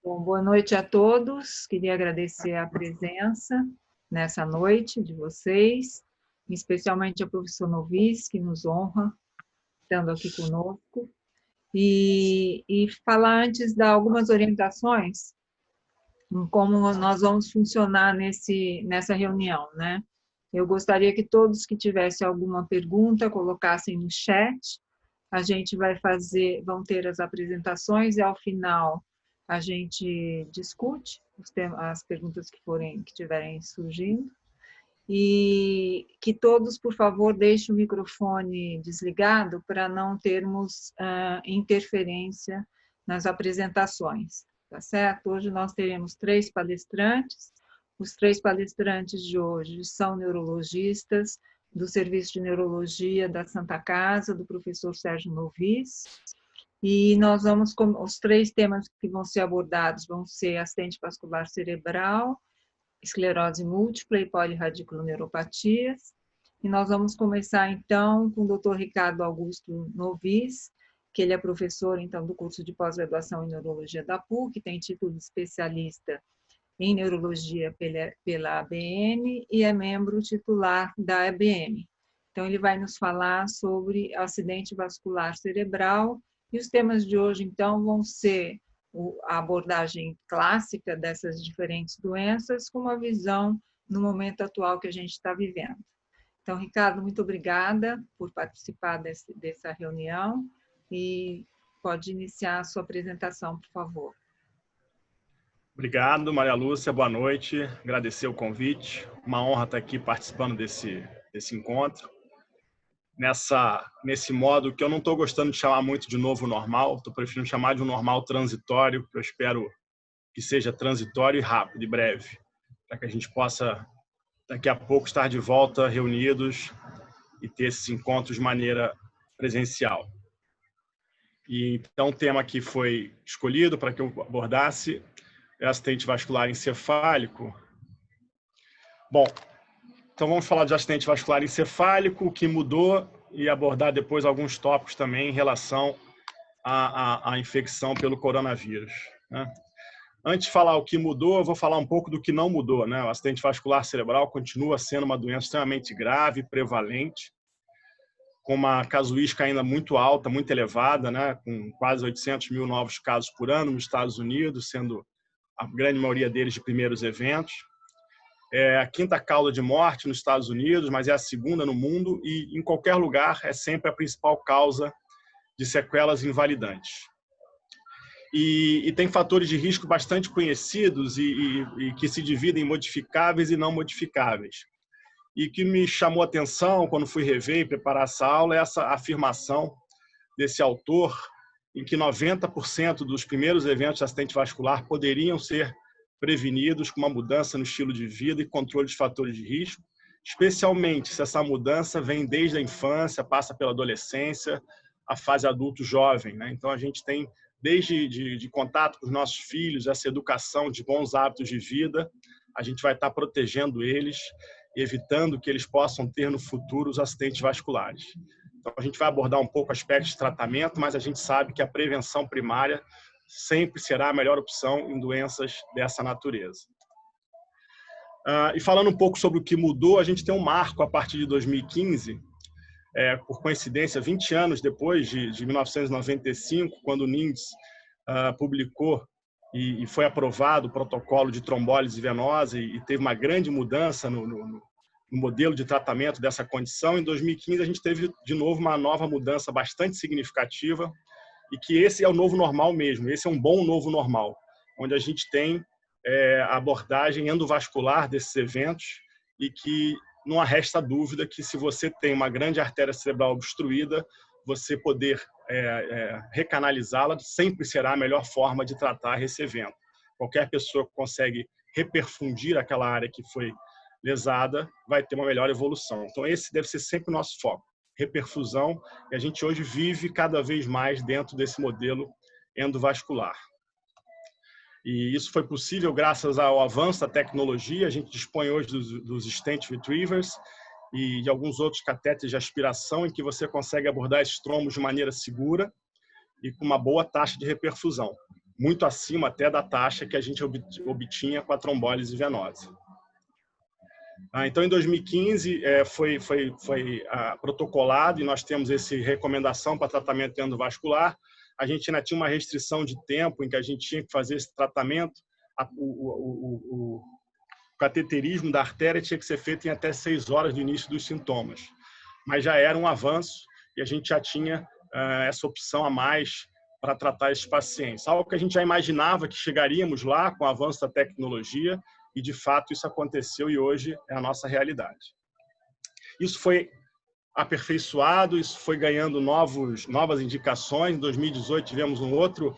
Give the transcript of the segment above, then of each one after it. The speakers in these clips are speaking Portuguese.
Bom, boa noite a todos. Queria agradecer a presença nessa noite de vocês, especialmente ao professor Novis, que nos honra estando aqui conosco, e falar antes dar algumas orientações em como nós vamos funcionar nessa reunião, né? Eu gostaria que todos que tivessem alguma pergunta colocassem no chat. A gente vão ter as apresentações e ao final a gente discute as perguntas que tiverem surgindo. E que todos, por favor, deixem o microfone desligado para não termos interferência nas apresentações, tá certo? Hoje nós teremos 3 palestrantes. Os 3 palestrantes de hoje são neurologistas do Serviço de Neurologia da Santa Casa, do professor Sérgio Novis. E nós os 3 temas que vão ser abordados vão ser acidente vascular cerebral, esclerose múltipla e polirradiculoneuropatias. E nós vamos começar, então, com o Dr. Ricardo Augusto Novis, que ele é professor, então, do curso de pós-graduação em neurologia da PUC, tem título de especialista em neurologia pela ABN e é membro titular da ABM. Então, ele vai nos falar sobre acidente vascular cerebral, e os temas de hoje, então, vão ser a abordagem clássica dessas diferentes doenças com uma visão no momento atual que a gente está vivendo. Então, Ricardo, muito obrigada por participar dessa reunião e pode iniciar a sua apresentação, por favor. Obrigado, Maria Lúcia, boa noite. Agradecer o convite. Uma honra estar aqui participando desse encontro. Nesse modo que eu não estou gostando de chamar muito de novo normal, estou preferindo chamar de um normal transitório, que eu espero que seja transitório e rápido e breve, para que a gente possa, daqui a pouco, estar de volta reunidos e ter esses encontros de maneira presencial. E, então, o tema que foi escolhido para que eu abordasse é acidente vascular encefálico. Bom, então vamos falar de acidente vascular encefálico, o que mudou, e abordar depois alguns tópicos também em relação à infecção pelo coronavírus, né? Antes de falar o que mudou, eu vou falar um pouco do que não mudou, né? O acidente vascular cerebral continua sendo uma doença extremamente grave, prevalente, com uma casuística ainda muito alta, muito elevada, né? Com quase 800 mil novos casos por ano nos Estados Unidos, sendo a grande maioria deles de primeiros eventos. É a 5ª causa de morte nos Estados Unidos, mas é a 2ª no mundo, e em qualquer lugar é sempre a principal causa de sequelas invalidantes. E tem fatores de risco bastante conhecidos e que se dividem em modificáveis e não modificáveis. E que me chamou a atenção quando fui rever e preparar essa aula é essa afirmação desse autor, em que 90% dos primeiros eventos de acidente vascular poderiam ser prevenidos com uma mudança no estilo de vida e controle de fatores de risco, especialmente se essa mudança vem desde a infância, passa pela adolescência, a fase adulto-jovem, né? Então, a gente tem, desde de contato com os nossos filhos, essa educação de bons hábitos de vida, a gente vai estar protegendo eles, evitando que eles possam ter no futuro os acidentes vasculares. Então, a gente vai abordar um pouco aspectos de tratamento, mas a gente sabe que a prevenção primária sempre será a melhor opção em doenças dessa natureza. E falando um pouco sobre o que mudou, a gente tem um marco a partir de 2015, por coincidência, 20 anos depois de 1995, quando o NINDS publicou e foi aprovado o protocolo de trombólise venosa e teve uma grande mudança no modelo de tratamento dessa condição. Em 2015, a gente teve, de novo, uma nova mudança bastante significativa, e que esse é o novo normal mesmo, esse é um bom novo normal, onde a gente tem a abordagem endovascular desses eventos e que não resta dúvida que, se você tem uma grande artéria cerebral obstruída, você poder recanalizá-la sempre será a melhor forma de tratar esse evento. Qualquer pessoa que consegue reperfundir aquela área que foi lesada vai ter uma melhor evolução. Então, esse deve ser sempre o nosso foco. Reperfusão, e a gente hoje vive cada vez mais dentro desse modelo endovascular. E isso foi possível graças ao avanço da tecnologia. A gente dispõe hoje dos stent retrievers e de alguns outros catéteres de aspiração, em que você consegue abordar esses trombos de maneira segura e com uma boa taxa de reperfusão. muito acima até da taxa que a gente obtinha com a trombólise venosa. Então, em 2015, foi protocolado e nós temos essa recomendação para tratamento endovascular. A gente ainda tinha uma restrição de tempo em que a gente tinha que fazer esse tratamento. O cateterismo da artéria tinha que ser feito em até 6 horas do início dos sintomas. Mas já era um avanço e a gente já tinha essa opção a mais para tratar esses pacientes. Algo que a gente já imaginava que chegaríamos lá com o avanço da tecnologia, e de fato isso aconteceu e hoje é a nossa realidade. Isso foi aperfeiçoado, isso foi ganhando novas indicações. Em 2018 tivemos um outro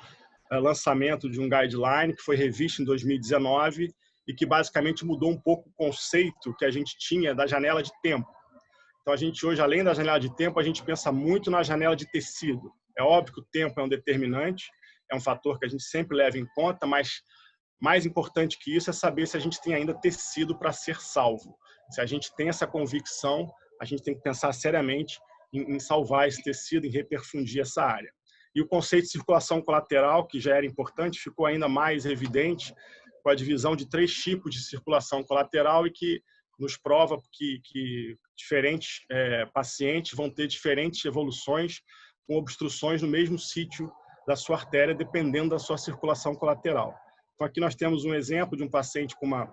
lançamento de um guideline que foi revisto em 2019 e que basicamente mudou um pouco o conceito que a gente tinha da janela de tempo. Então a gente hoje, além da janela de tempo, a gente pensa muito na janela de tecido. É óbvio que o tempo é um determinante, é um fator que a gente sempre leva em conta, mas mais importante que isso é saber se a gente tem ainda tecido para ser salvo. Se a gente tem essa convicção, a gente tem que pensar seriamente em salvar esse tecido, em reperfundir essa área. E o conceito de circulação colateral, que já era importante, ficou ainda mais evidente com a divisão de 3 tipos de circulação colateral e que nos prova que diferentes pacientes vão ter diferentes evoluções com obstruções no mesmo sítio da sua artéria, dependendo da sua circulação colateral. Então, aqui nós temos um exemplo de um paciente com uma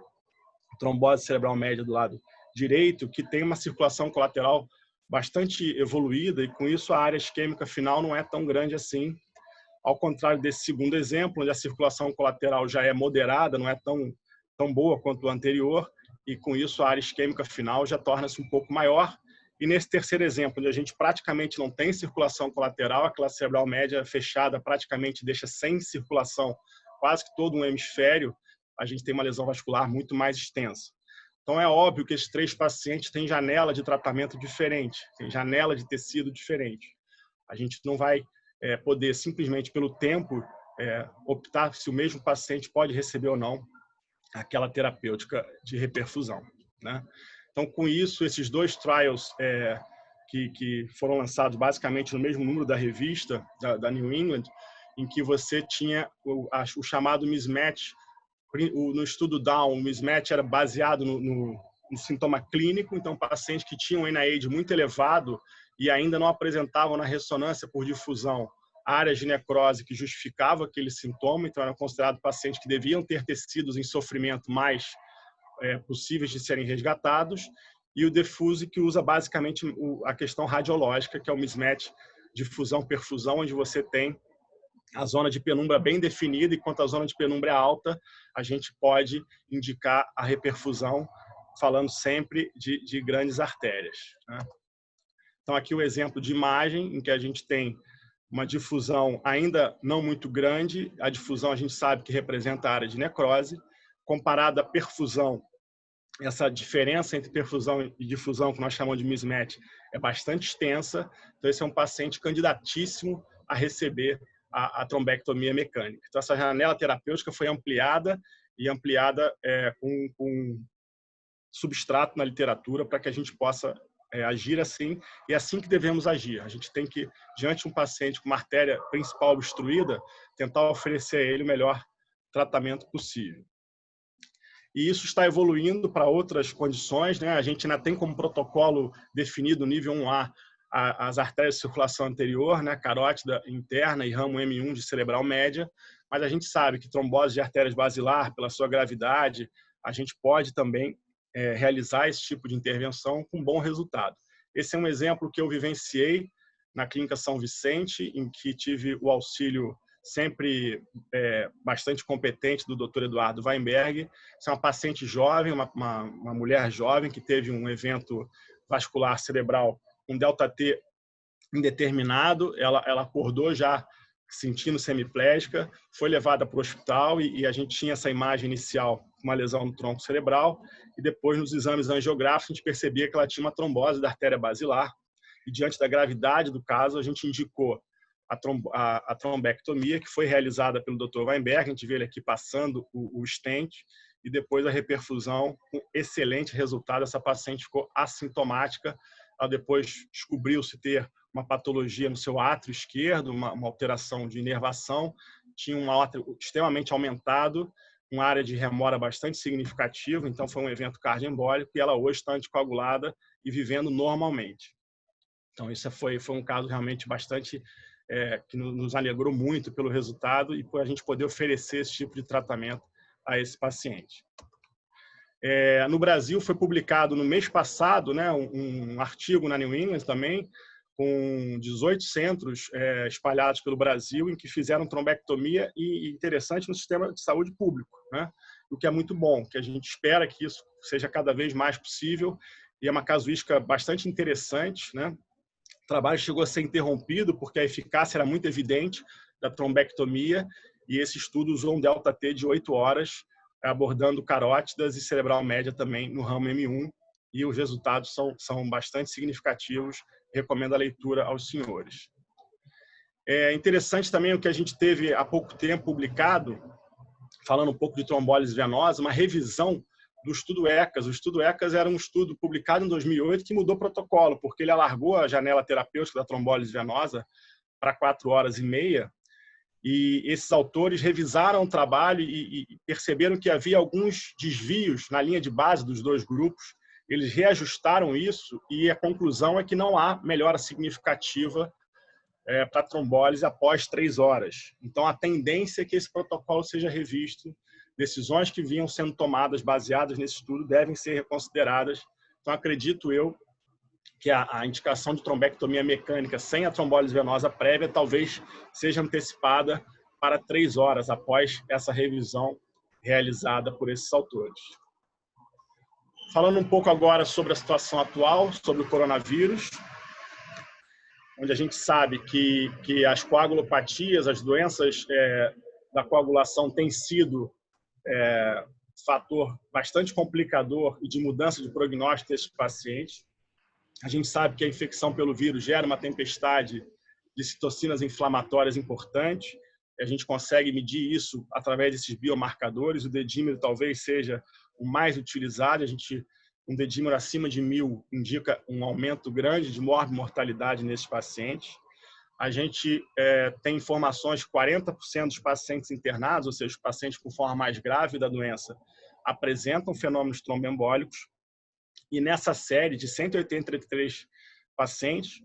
trombose cerebral média do lado direito, que tem uma circulação colateral bastante evoluída e, com isso, a área isquêmica final não é tão grande assim. Ao contrário desse segundo exemplo, onde a circulação colateral já é moderada, não é tão boa quanto o anterior, e, com isso, a área isquêmica final já torna-se um pouco maior. E nesse terceiro exemplo, onde a gente praticamente não tem circulação colateral, a classe cerebral média fechada praticamente deixa sem circulação quase que todo um hemisfério, a gente tem uma lesão vascular muito mais extensa. Então, é óbvio que esses 3 pacientes têm janela de tratamento diferente, têm janela de tecido diferente. A gente não vai poder, simplesmente pelo tempo, optar se o mesmo paciente pode receber ou não aquela terapêutica de reperfusão, né? Então, com isso, esses 2 trials que foram lançados basicamente no mesmo número da revista, da New England, em que você tinha o chamado mismatch. No estudo Down, o mismatch era baseado no sintoma clínico, então pacientes que tinham um NIH muito elevado e ainda não apresentavam na ressonância por difusão áreas de necrose que justificavam aquele sintoma, então eram considerados pacientes que deviam ter tecidos em sofrimento mais possíveis de serem resgatados, e o Diffuse, que usa basicamente a questão radiológica, que é o mismatch difusão-perfusão, onde você tem a zona de penumbra bem definida, e quanto a zona de penumbra é alta, a gente pode indicar a reperfusão, falando sempre de grandes artérias, né? Então, aqui o exemplo de imagem, em que a gente tem uma difusão ainda não muito grande. A difusão a gente sabe que representa a área de necrose. Comparada à perfusão, essa diferença entre perfusão e difusão, que nós chamamos de mismatch, é bastante extensa. Então, esse é um paciente candidatíssimo a receber a trombectomia mecânica. Então, essa janela terapêutica foi ampliada com substrato na literatura para que a gente possa agir assim, e é assim que devemos agir. A gente tem que, diante de um paciente com uma artéria principal obstruída, tentar oferecer a ele o melhor tratamento possível. E isso está evoluindo para outras condições, né? A gente ainda tem como protocolo definido nível 1A as artérias de circulação anterior, né? Carótida interna e ramo M1 de cerebral média, mas a gente sabe que trombose de artérias basilar, pela sua gravidade, a gente pode também realizar esse tipo de intervenção com bom resultado. Esse é um exemplo que eu vivenciei na Clínica São Vicente, em que tive o auxílio sempre bastante competente do Dr. Eduardo Weinberg. Essa é uma paciente jovem, uma mulher jovem que teve um evento vascular cerebral, um delta-T indeterminado. Ela acordou já sentindo semiplégica, foi levada para o hospital e a gente tinha essa imagem inicial, uma lesão no tronco cerebral, e depois nos exames angiográficos a gente percebia que ela tinha uma trombose da artéria basilar, e diante da gravidade do caso a gente indicou a trombectomia, que foi realizada pelo Dr. Weinberg. A gente vê ele aqui passando o stent, e depois a reperfusão com excelente resultado. Essa paciente ficou assintomática. Ela depois descobriu-se ter uma patologia no seu átrio esquerdo, uma alteração de inervação, tinha um átrio extremamente aumentado, uma área de remora bastante significativa, então foi um evento cardioembólico e ela hoje está anticoagulada e vivendo normalmente. Então, isso foi um caso realmente bastante que nos alegrou muito pelo resultado e por a gente poder oferecer esse tipo de tratamento a esse paciente. No Brasil, foi publicado no mês passado, né, um artigo na New England também, com 18 centros espalhados pelo Brasil, em que fizeram trombectomia e interessante no sistema de saúde público, né? O que é muito bom, que a gente espera que isso seja cada vez mais possível e é uma casuística bastante interessante, né? O trabalho chegou a ser interrompido porque a eficácia era muito evidente da trombectomia e esse estudo usou um delta-T de 8 horas, abordando carótidas e cerebral média também no ramo M1 e os resultados são bastante significativos. Recomendo a leitura aos senhores. É interessante também o que a gente teve há pouco tempo publicado, falando um pouco de trombólise venosa, uma revisão do estudo ECAS. O estudo ECAS era um estudo publicado em 2008 que mudou o protocolo, porque ele alargou a janela terapêutica da trombólise venosa para 4 horas e meia, e esses autores revisaram o trabalho e perceberam que havia alguns desvios na linha de base dos dois grupos. Eles reajustaram isso e a conclusão é que não há melhora significativa para trombólise após 3 horas. Então, a tendência é que esse protocolo seja revisto. Decisões que vinham sendo tomadas baseadas nesse estudo devem ser reconsideradas. Então, acredito eu que a indicação de trombectomia mecânica sem a trombólise venosa prévia talvez seja antecipada para 3 horas após essa revisão realizada por esses autores. Falando um pouco agora sobre a situação atual, sobre o coronavírus, onde a gente sabe que as coagulopatias, as doenças da coagulação têm sido fator bastante complicador e de mudança de prognóstico desses pacientes. A gente sabe que a infecção pelo vírus gera uma tempestade de citocinas inflamatórias importante. A gente consegue medir isso através desses biomarcadores. O dedímero talvez seja o mais utilizado. Um dedímero acima de 1000 indica um aumento grande de mortalidade nesses pacientes. A gente tem informações que 40% dos pacientes internados, ou seja, os pacientes com forma mais grave da doença, apresentam fenômenos tromboembólicos. E nessa série de 183 pacientes,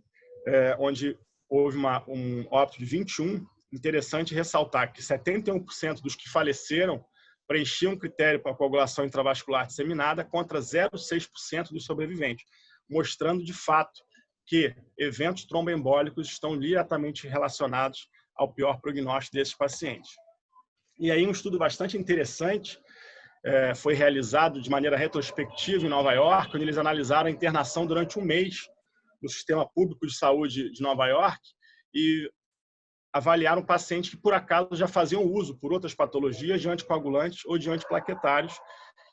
onde houve um óbito de 21, interessante ressaltar que 71% dos que faleceram preenchiam critério para coagulação intravascular disseminada contra 0,6% dos sobreviventes, mostrando de fato que eventos tromboembólicos estão diretamente relacionados ao pior prognóstico desses pacientes. E aí um estudo bastante interessante foi realizado de maneira retrospectiva em Nova York, onde eles analisaram a internação durante um mês no sistema público de saúde de Nova York e avaliaram pacientes que, por acaso, já faziam uso por outras patologias de anticoagulantes ou de antiplaquetários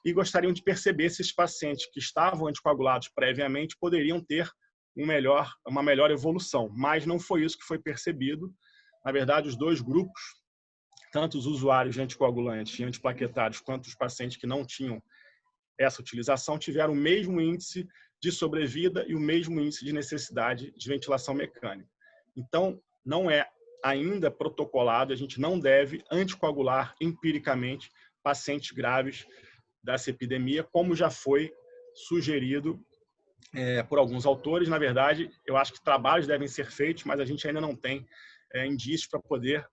e gostariam de perceber se esses pacientes que estavam anticoagulados previamente poderiam ter uma melhor evolução. Mas não foi isso que foi percebido. Na verdade, os dois grupos, tanto os usuários de anticoagulantes e antiplaquetários, quanto os pacientes que não tinham essa utilização, tiveram o mesmo índice de sobrevida e o mesmo índice de necessidade de ventilação mecânica. Então, não é ainda protocolado, a gente não deve anticoagular empiricamente pacientes graves dessa epidemia, como já foi sugerido por alguns autores. Na verdade, eu acho que trabalhos devem ser feitos, mas a gente ainda não tem indícios para poder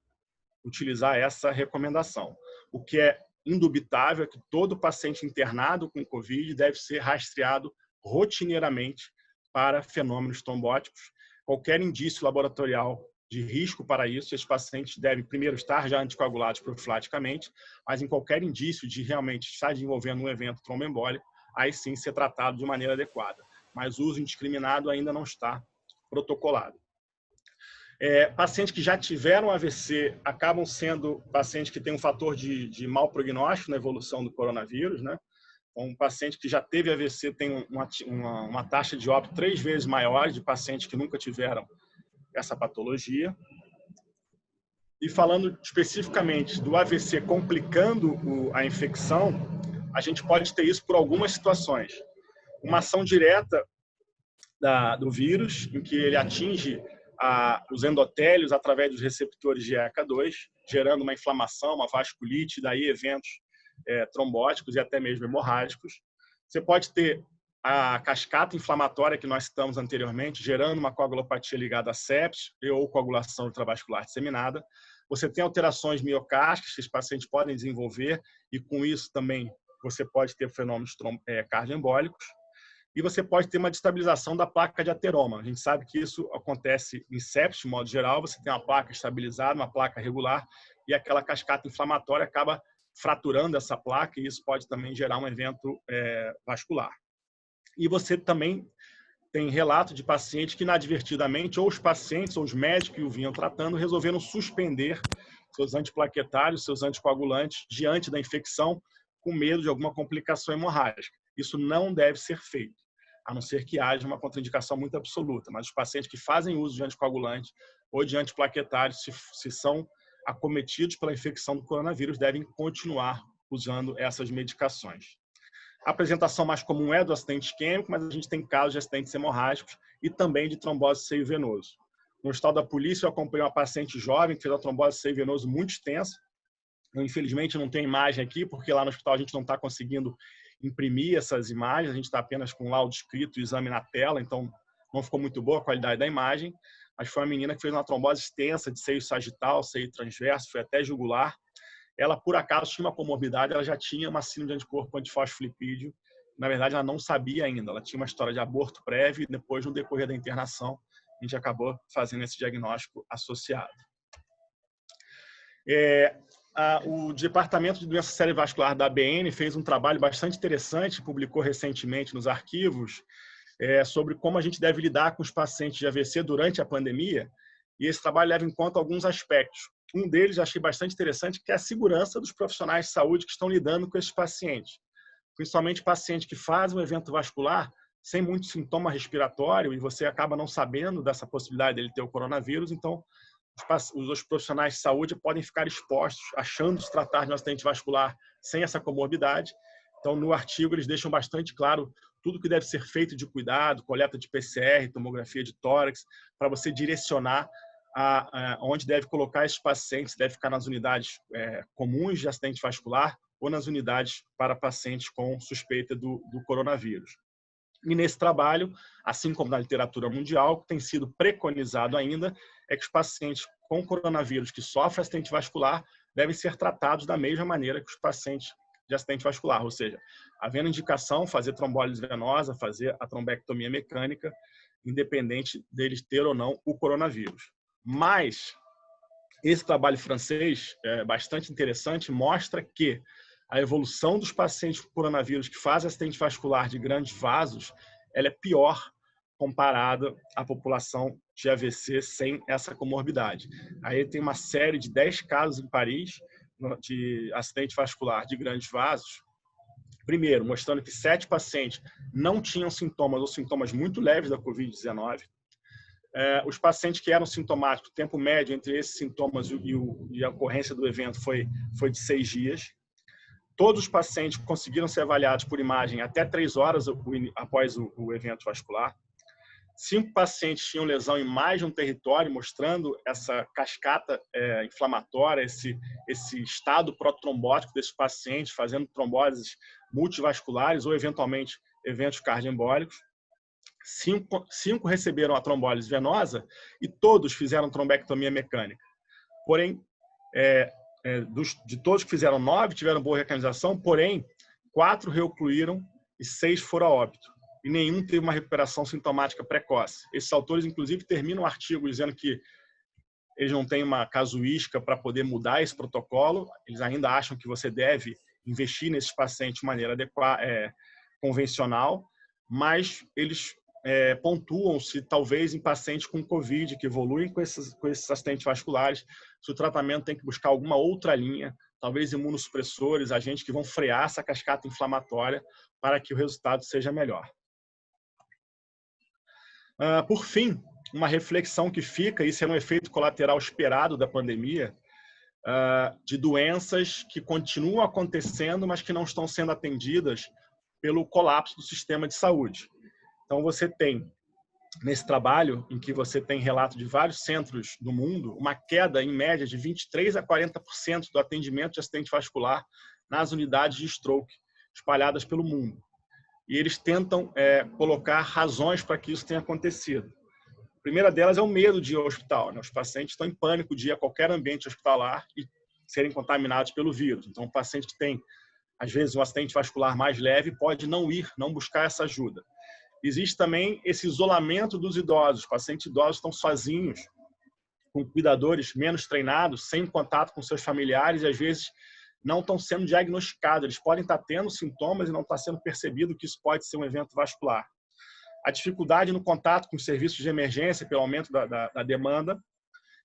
utilizar essa recomendação. O que é indubitável é que todo paciente internado com Covid deve ser rastreado rotineiramente para fenômenos trombóticos. Qualquer indício laboratorial de risco para isso, esses pacientes devem primeiro estar já anticoagulados profilaticamente, mas em qualquer indício de realmente estar desenvolvendo um evento tromboembólico, aí sim ser tratado de maneira adequada. Mas o uso indiscriminado ainda não está protocolado. Pacientes que já tiveram AVC acabam sendo pacientes que têm um fator de mau prognóstico na evolução do coronavírus, né? Um paciente que já teve AVC tem uma taxa de óbito 3 vezes maior de pacientes que nunca tiveram essa patologia. E falando especificamente do AVC complicando a infecção, a gente pode ter isso por algumas situações. Uma ação direta do vírus, em que ele atinge os endotélios através dos receptores de ECA2, gerando uma inflamação, uma vasculite, daí eventos trombóticos e até mesmo hemorrágicos. Você pode ter a cascata inflamatória que nós citamos anteriormente, gerando uma coagulopatia ligada a sepsis ou coagulação intravascular disseminada. Você tem alterações miocárdias que os pacientes podem desenvolver e, com isso, também você pode ter fenômenos cardioembólicos. E você pode ter uma destabilização da placa de ateroma. A gente sabe que isso acontece em sepsis, de modo geral. Você tem uma placa estabilizada, uma placa regular, e aquela cascata inflamatória acaba fraturando essa placa, e isso pode também gerar um evento vascular. E você também tem relato de pacientes que, inadvertidamente, ou os pacientes ou os médicos que o vinham tratando, resolveram suspender seus antiplaquetários, seus anticoagulantes, diante da infecção, com medo de alguma complicação hemorrágica. Isso não deve ser feito, a não ser que haja uma contraindicação muito absoluta. Mas os pacientes que fazem uso de anticoagulantes ou de antiplaquetários, se são acometidos pela infecção do coronavírus, devem continuar usando essas medicações. A apresentação mais comum é do acidente isquêmico, mas a gente tem casos de acidentes hemorrágicos e também de trombose de seio venoso. No hospital da polícia, eu acompanhei uma paciente jovem que fez uma trombose de seio venoso muito extensa. Eu, infelizmente, não tenho imagem aqui, porque lá no hospital a gente não está conseguindo imprimir essas imagens, a gente está apenas com laudo escrito e exame na tela, então não ficou muito boa a qualidade da imagem, mas foi uma menina que fez uma trombose extensa de seio sagital, seio transverso, foi até jugular. Ela, por acaso, tinha uma comorbidade, ela já tinha uma síndrome de anticorpo antifosfolipídio. Na verdade, ela não sabia ainda. Ela tinha uma história de aborto prévio e depois, no decorrer da internação, a gente acabou fazendo esse diagnóstico associado. O Departamento de Doença Cerebrovascular da ABN fez um trabalho bastante interessante, publicou recentemente nos arquivos, sobre como a gente deve lidar com os pacientes de AVC durante a pandemia. E esse trabalho leva em conta alguns aspectos. Um deles, achei bastante interessante, que é a segurança dos profissionais de saúde que estão lidando com esses pacientes. Principalmente pacientes que fazem um evento vascular sem muito sintoma respiratório e você acaba não sabendo dessa possibilidade dele ter o coronavírus. Então, os profissionais de saúde podem ficar expostos, achando se tratar de um acidente vascular sem essa comorbidade. Então, no artigo, eles deixam bastante claro tudo que deve ser feito de cuidado, coleta de PCR, tomografia de tórax, para você direcionar onde deve colocar esses pacientes, deve ficar nas unidades comuns de acidente vascular ou nas unidades para pacientes com suspeita do coronavírus. E nesse trabalho, assim como na literatura mundial, o que tem sido preconizado ainda é que os pacientes com coronavírus que sofrem acidente vascular devem ser tratados da mesma maneira que os pacientes de acidente vascular, ou seja, havendo indicação, fazer trombólise venosa, fazer a trombectomia mecânica, independente deles ter ou não o coronavírus. Mas esse trabalho francês, bastante interessante, mostra que a evolução dos pacientes com coronavírus que fazem acidente vascular de grandes vasos, ela é pior comparada à população de AVC sem essa comorbidade. Aí tem uma série de 10 casos em Paris de acidente vascular de grandes vasos. Primeiro, mostrando que 7 pacientes não tinham sintomas ou sintomas muito leves da Covid-19. Os pacientes que eram sintomáticos, o tempo médio entre esses sintomas e a ocorrência do evento foi de 6 dias. Todos os pacientes conseguiram ser avaliados por imagem até 3 horas após o evento vascular. 5 pacientes tinham lesão em mais de um território, mostrando essa cascata inflamatória, esse estado protrombótico desses pacientes, fazendo tromboses multivasculares ou, eventualmente, eventos cardioembólicos. 5 receberam a trombólise venosa e todos fizeram trombectomia mecânica. Porém, de todos que fizeram, 9 tiveram boa recanalização, porém, 4 reocluíram e 6 foram a óbito. E nenhum teve uma recuperação sintomática precoce. Esses autores, inclusive, terminam o artigo dizendo que eles não têm uma casuística para poder mudar esse protocolo, eles ainda acham que você deve investir nesses pacientes de maneira convencional, mas eles pontuam se talvez em pacientes com Covid, que evoluem com esses acidentes vasculares, se o tratamento tem que buscar alguma outra linha, talvez imunossupressores, agentes que vão frear essa cascata inflamatória para que o resultado seja melhor. Por fim, uma reflexão que fica, isso é um efeito colateral esperado da pandemia, de doenças que continuam acontecendo, mas que não estão sendo atendidas pelo colapso do sistema de saúde. Então, você tem nesse trabalho, em que você tem relato de vários centros do mundo, uma queda em média de 23% a 40% do atendimento de acidente vascular nas unidades de stroke espalhadas pelo mundo. E eles tentam colocar razões para que isso tenha acontecido. A primeira delas é o medo de ir ao hospital, né? Os pacientes estão em pânico de ir a qualquer ambiente hospitalar e serem contaminados pelo vírus. Então, um paciente que tem, às vezes, um acidente vascular mais leve pode não ir, não buscar essa ajuda. Existe também esse isolamento dos idosos. Os pacientes idosos estão sozinhos, com cuidadores menos treinados, sem contato com seus familiares e, às vezes, não estão sendo diagnosticados. Eles podem estar tendo sintomas e não está sendo percebido que isso pode ser um evento vascular. A dificuldade no contato com os serviços de emergência, pelo aumento da demanda.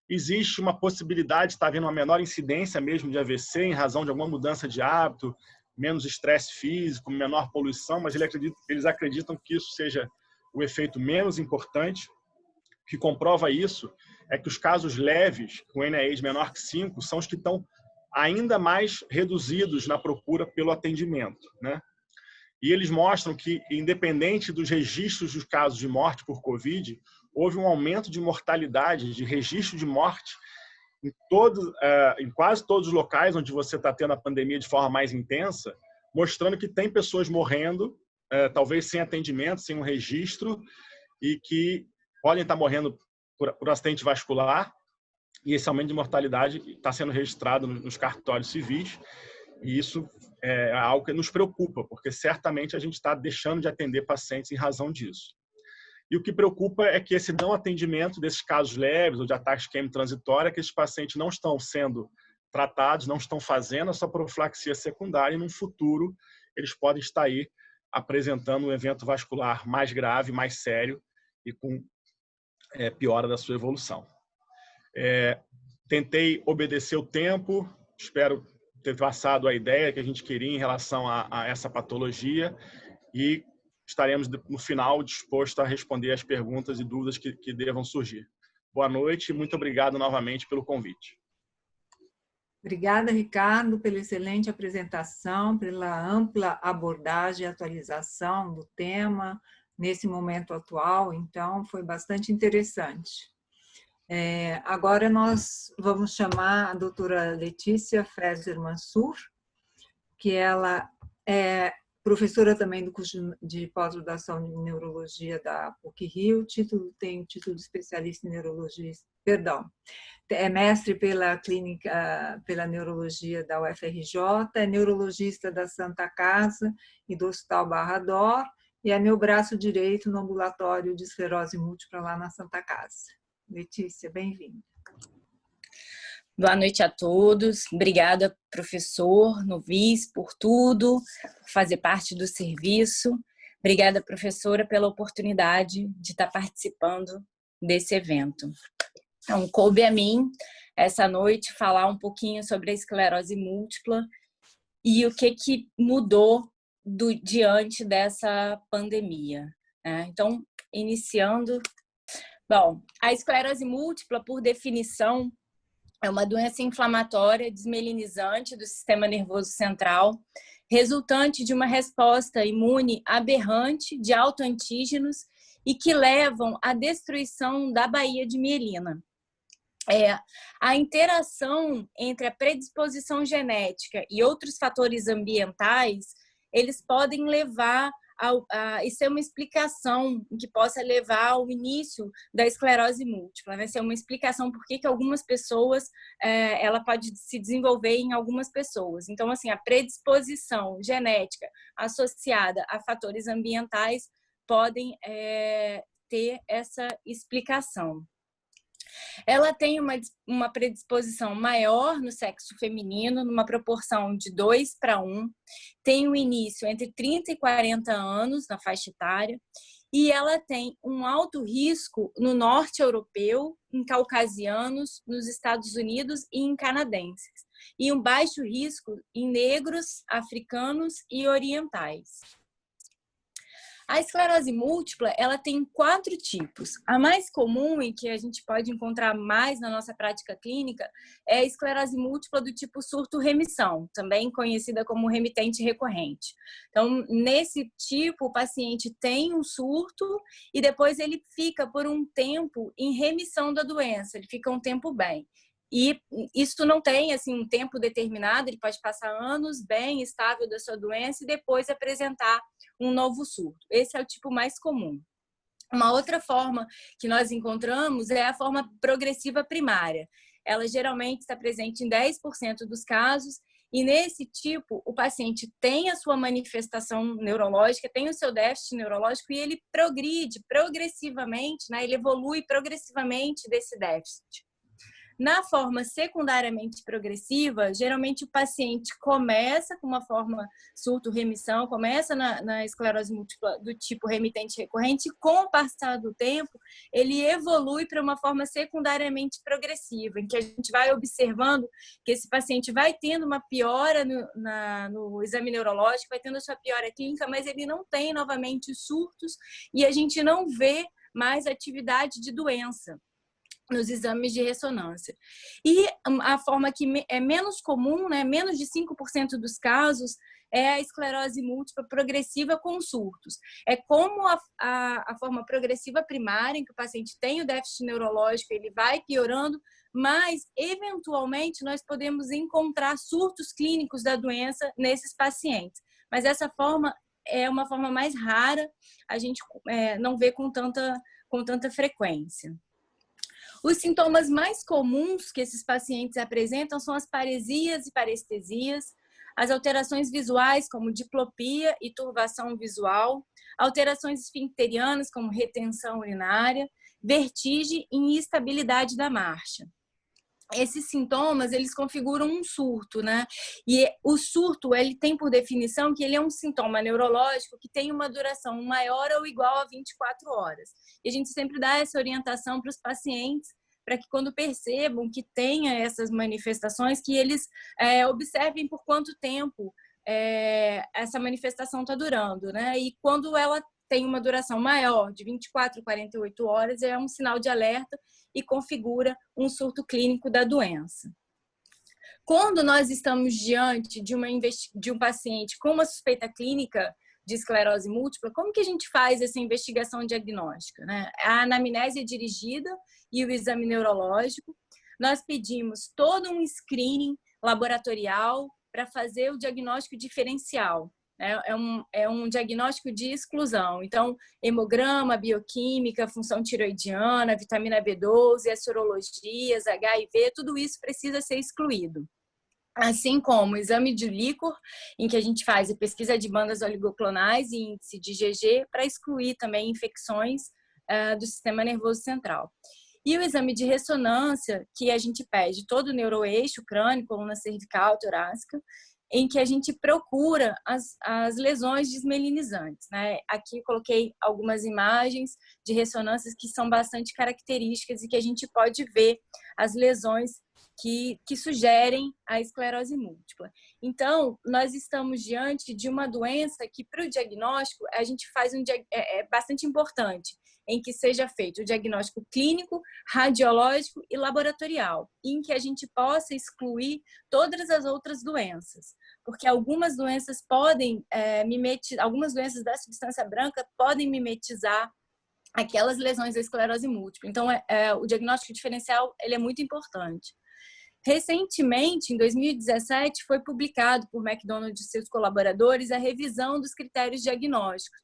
Existe uma possibilidade de estar havendo uma menor incidência mesmo de AVC em razão de alguma mudança de hábito, menos estresse físico, menor poluição, mas eles acreditam que isso seja o efeito menos importante. O que comprova isso é que os casos leves, com NIH menor que 5, são os que estão ainda mais reduzidos na procura pelo atendimento, né? E eles mostram que, independente dos registros dos casos de morte por Covid, houve um aumento de mortalidade, de registro de morte em quase todos os locais onde você está tendo a pandemia de forma mais intensa, mostrando que tem pessoas morrendo, talvez sem atendimento, sem um registro, e que podem estar morrendo por acidente vascular, e esse aumento de mortalidade está sendo registrado nos cartórios civis, e isso é algo que nos preocupa, porque certamente a gente está deixando de atender pacientes em razão disso. E o que preocupa é que esse não atendimento desses casos leves ou de ataque isquêmico transitório é que esses pacientes não estão sendo tratados, não estão fazendo a sua profilaxia secundária e, no futuro, eles podem estar aí apresentando um evento vascular mais grave, mais sério e com piora da sua evolução. Tentei obedecer o tempo, espero ter passado a ideia que a gente queria em relação a essa patologia e estaremos no final dispostos a responder as perguntas e dúvidas que devam surgir. Boa noite e muito obrigado novamente pelo convite. Obrigada, Ricardo, pela excelente apresentação, pela ampla abordagem e atualização do tema nesse momento atual. Então, foi bastante interessante. Agora nós vamos chamar a doutora Letícia Freser Mansur, que ela é professora também do curso de pós-graduação em neurologia da PUC-Rio, tem o título de especialista em neurologia, é mestre pela neurologia da UFRJ, é neurologista da Santa Casa e do Hospital Barra d'Or, e é meu braço direito no ambulatório de esclerose múltipla lá na Santa Casa. Letícia, bem-vinda. Boa noite a todos. Obrigada, professor Novis, por tudo, por fazer parte do serviço. Obrigada, professora, pela oportunidade de estar participando desse evento. Então, coube a mim, essa noite, falar um pouquinho sobre a esclerose múltipla e o que mudou diante dessa pandemia. Então, iniciando... Bom, a esclerose múltipla, por definição, é uma doença inflamatória desmelinizante do sistema nervoso central, resultante de uma resposta imune aberrante de autoantígenos e que levam à destruição da baía de mielina. A interação entre a predisposição genética e outros fatores ambientais, eles podem levar isso é uma explicação que possa levar ao início da esclerose múltipla, né? Isso é uma explicação por que algumas pessoas, ela pode se desenvolver em algumas pessoas. Então, assim, a predisposição genética associada a fatores ambientais podem ter essa explicação. Ela tem uma predisposição maior no sexo feminino, numa proporção de 2:1, tem um início entre 30 e 40 anos na faixa etária, e ela tem um alto risco no norte europeu, em caucasianos, nos Estados Unidos e em canadenses, e um baixo risco em negros, africanos e orientais. A esclerose múltipla, ela tem 4 tipos. A mais comum e que a gente pode encontrar mais na nossa prática clínica é a esclerose múltipla do tipo surto-remissão, também conhecida como remitente recorrente. Então, nesse tipo, o paciente tem um surto e depois ele fica por um tempo em remissão da doença, ele fica um tempo bem. E isso não tem assim, um tempo determinado, ele pode passar anos bem estável da sua doença e depois apresentar um novo surto. Esse é o tipo mais comum. Uma outra forma que nós encontramos é a forma progressiva primária. Ela geralmente está presente em 10% dos casos e nesse tipo o paciente tem a sua manifestação neurológica, tem o seu déficit neurológico e ele progride progressivamente, né? Ele evolui progressivamente desse déficit. Na forma secundariamente progressiva, geralmente o paciente começa com uma forma surto-remissão, começa na esclerose múltipla do tipo remitente recorrente e com o passar do tempo, ele evolui para uma forma secundariamente progressiva, em que a gente vai observando que esse paciente vai tendo uma piora no exame neurológico, vai tendo a sua piora clínica, mas ele não tem novamente surtos e a gente não vê mais atividade de doença nos exames de ressonância. E a forma que é menos comum, né, menos de 5% dos casos, é a esclerose múltipla progressiva com surtos. É como a forma progressiva primária, em que o paciente tem o déficit neurológico, ele vai piorando, mas, eventualmente, nós podemos encontrar surtos clínicos da doença nesses pacientes. Mas essa forma é uma forma mais rara, a gente não vê com tanta frequência. Os sintomas mais comuns que esses pacientes apresentam são as paresias e parestesias, as alterações visuais, como diplopia e turbação visual, alterações esfincterianas, como retenção urinária, vertigem e instabilidade da marcha. Esses sintomas, eles configuram um surto, né? E o surto, ele tem por definição que ele é um sintoma neurológico que tem uma duração maior ou igual a 24 horas. E a gente sempre dá essa orientação para os pacientes, para que quando percebam que tenha essas manifestações, que eles observem por quanto tempo essa manifestação está durando, né? E quando ela tem uma duração maior, de 24 a 48 horas, é um sinal de alerta e configura um surto clínico da doença. Quando nós estamos diante de um paciente com uma suspeita clínica de esclerose múltipla, como que a gente faz essa investigação diagnóstica, né? A anamnese é dirigida e o exame neurológico. Nós pedimos todo um screening laboratorial para fazer o diagnóstico diferencial. É um diagnóstico de exclusão. Então, hemograma, bioquímica, função tiroidiana, vitamina B12, as sorologias, HIV, tudo isso precisa ser excluído. Assim como o exame de líquor, em que a gente faz a pesquisa de bandas oligoclonais e índice de IgG para excluir também infecções do sistema nervoso central. E o exame de ressonância, que a gente pede todo o neuroeixo, crânio, coluna cervical, torácica, em que a gente procura as lesões desmelinizantes, né? Aqui coloquei algumas imagens de ressonâncias que são bastante características e que a gente pode ver as lesões que sugerem a esclerose múltipla. Então, nós estamos diante de uma doença que, para o diagnóstico, a gente faz é bastante importante, em que seja feito o diagnóstico clínico, radiológico e laboratorial, em que a gente possa excluir todas as outras doenças, porque algumas doenças podem algumas doenças da substância branca podem mimetizar aquelas lesões da esclerose múltipla. Então, o diagnóstico diferencial ele é muito importante. Recentemente, em 2017, foi publicado por McDonald e seus colaboradores a revisão dos critérios diagnósticos.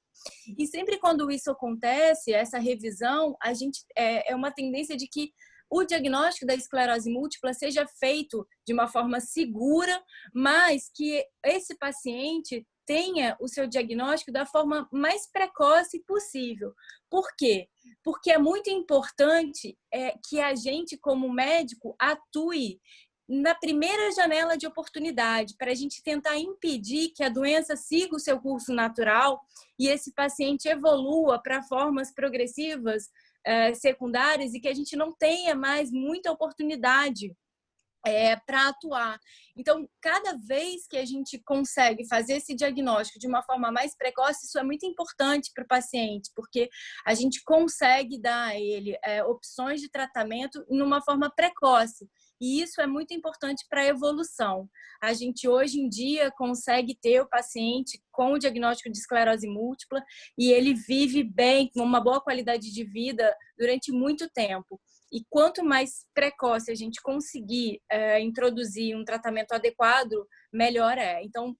E sempre quando isso acontece, essa revisão, a gente é uma tendência de que o diagnóstico da esclerose múltipla seja feito de uma forma segura, mas que esse paciente tenha o seu diagnóstico da forma mais precoce possível. Por quê? Porque é muito importante que a gente, como médico, atue na primeira janela de oportunidade, para a gente tentar impedir que a doença siga o seu curso natural e esse paciente evolua para formas progressivas secundárias e que a gente não tenha mais muita oportunidade para atuar. Então, cada vez que a gente consegue fazer esse diagnóstico de uma forma mais precoce, isso é muito importante para o paciente, porque a gente consegue dar a ele opções de tratamento numa forma precoce. E isso é muito importante para a evolução. A gente, hoje em dia, consegue ter o paciente com o diagnóstico de esclerose múltipla e ele vive bem, com uma boa qualidade de vida durante muito tempo. E quanto mais precoce a gente conseguir introduzir um tratamento adequado, melhor é. Então,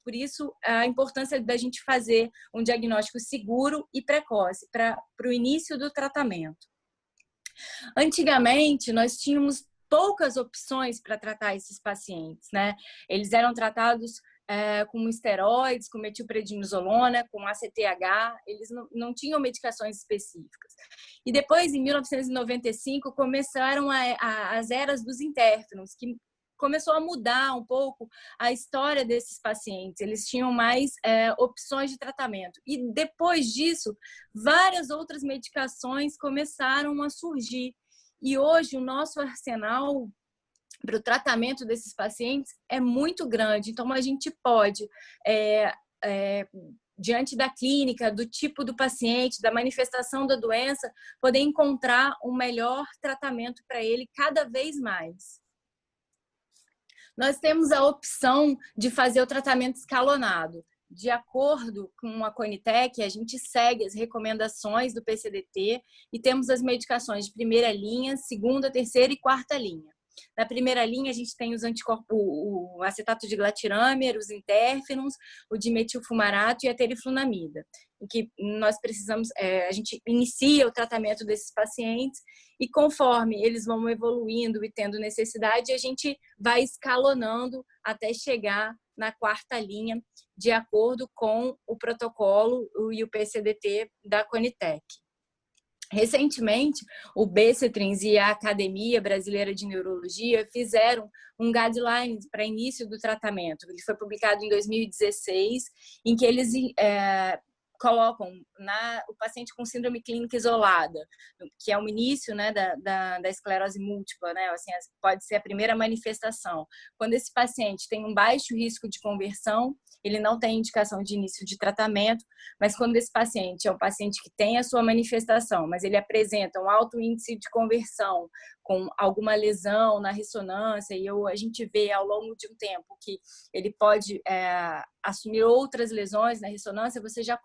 por isso, a importância da gente fazer um diagnóstico seguro e precoce para o início do tratamento. Antigamente, nós tínhamos poucas opções para tratar esses pacientes, né? Eles eram tratados com esteroides, com metilprednisolona, com ACTH, eles não tinham medicações específicas. E depois, em 1995, começaram as eras dos interferons, que começou a mudar um pouco a história desses pacientes. Eles tinham mais opções de tratamento. E depois disso, várias outras medicações começaram a surgir. E hoje, o nosso arsenal para o tratamento desses pacientes é muito grande. Então, a gente pode, diante da clínica, do tipo do paciente, da manifestação da doença, poder encontrar um melhor tratamento para ele cada vez mais. Nós temos a opção de fazer o tratamento escalonado. De acordo com a Conitec, a gente segue as recomendações do PCDT e temos as medicações de primeira linha, segunda, terceira e quarta linha. Na primeira linha, a gente tem os anticorpos, o acetato de glatiramir, os interferons, o dimetilfumarato e a teriflunomida, em que nós precisamos, a gente inicia o tratamento desses pacientes e conforme eles vão evoluindo e tendo necessidade, a gente vai escalonando até chegar na quarta linha, de acordo com o protocolo e o PCDT da Conitec. Recentemente, o BCTRINS e a Academia Brasileira de Neurologia fizeram um guideline para início do tratamento. Ele foi publicado em 2016, em que eles colocam o paciente com síndrome clínica isolada, que é o início, né, da esclerose múltipla, né, assim, pode ser a primeira manifestação. Quando esse paciente tem um baixo risco de conversão, ele não tem indicação de início de tratamento, mas quando esse paciente é um paciente que tem a sua manifestação, mas ele apresenta um alto índice de conversão, com alguma lesão na ressonância, e a gente vê ao longo de um tempo que ele pode assumir outras lesões na ressonância, você já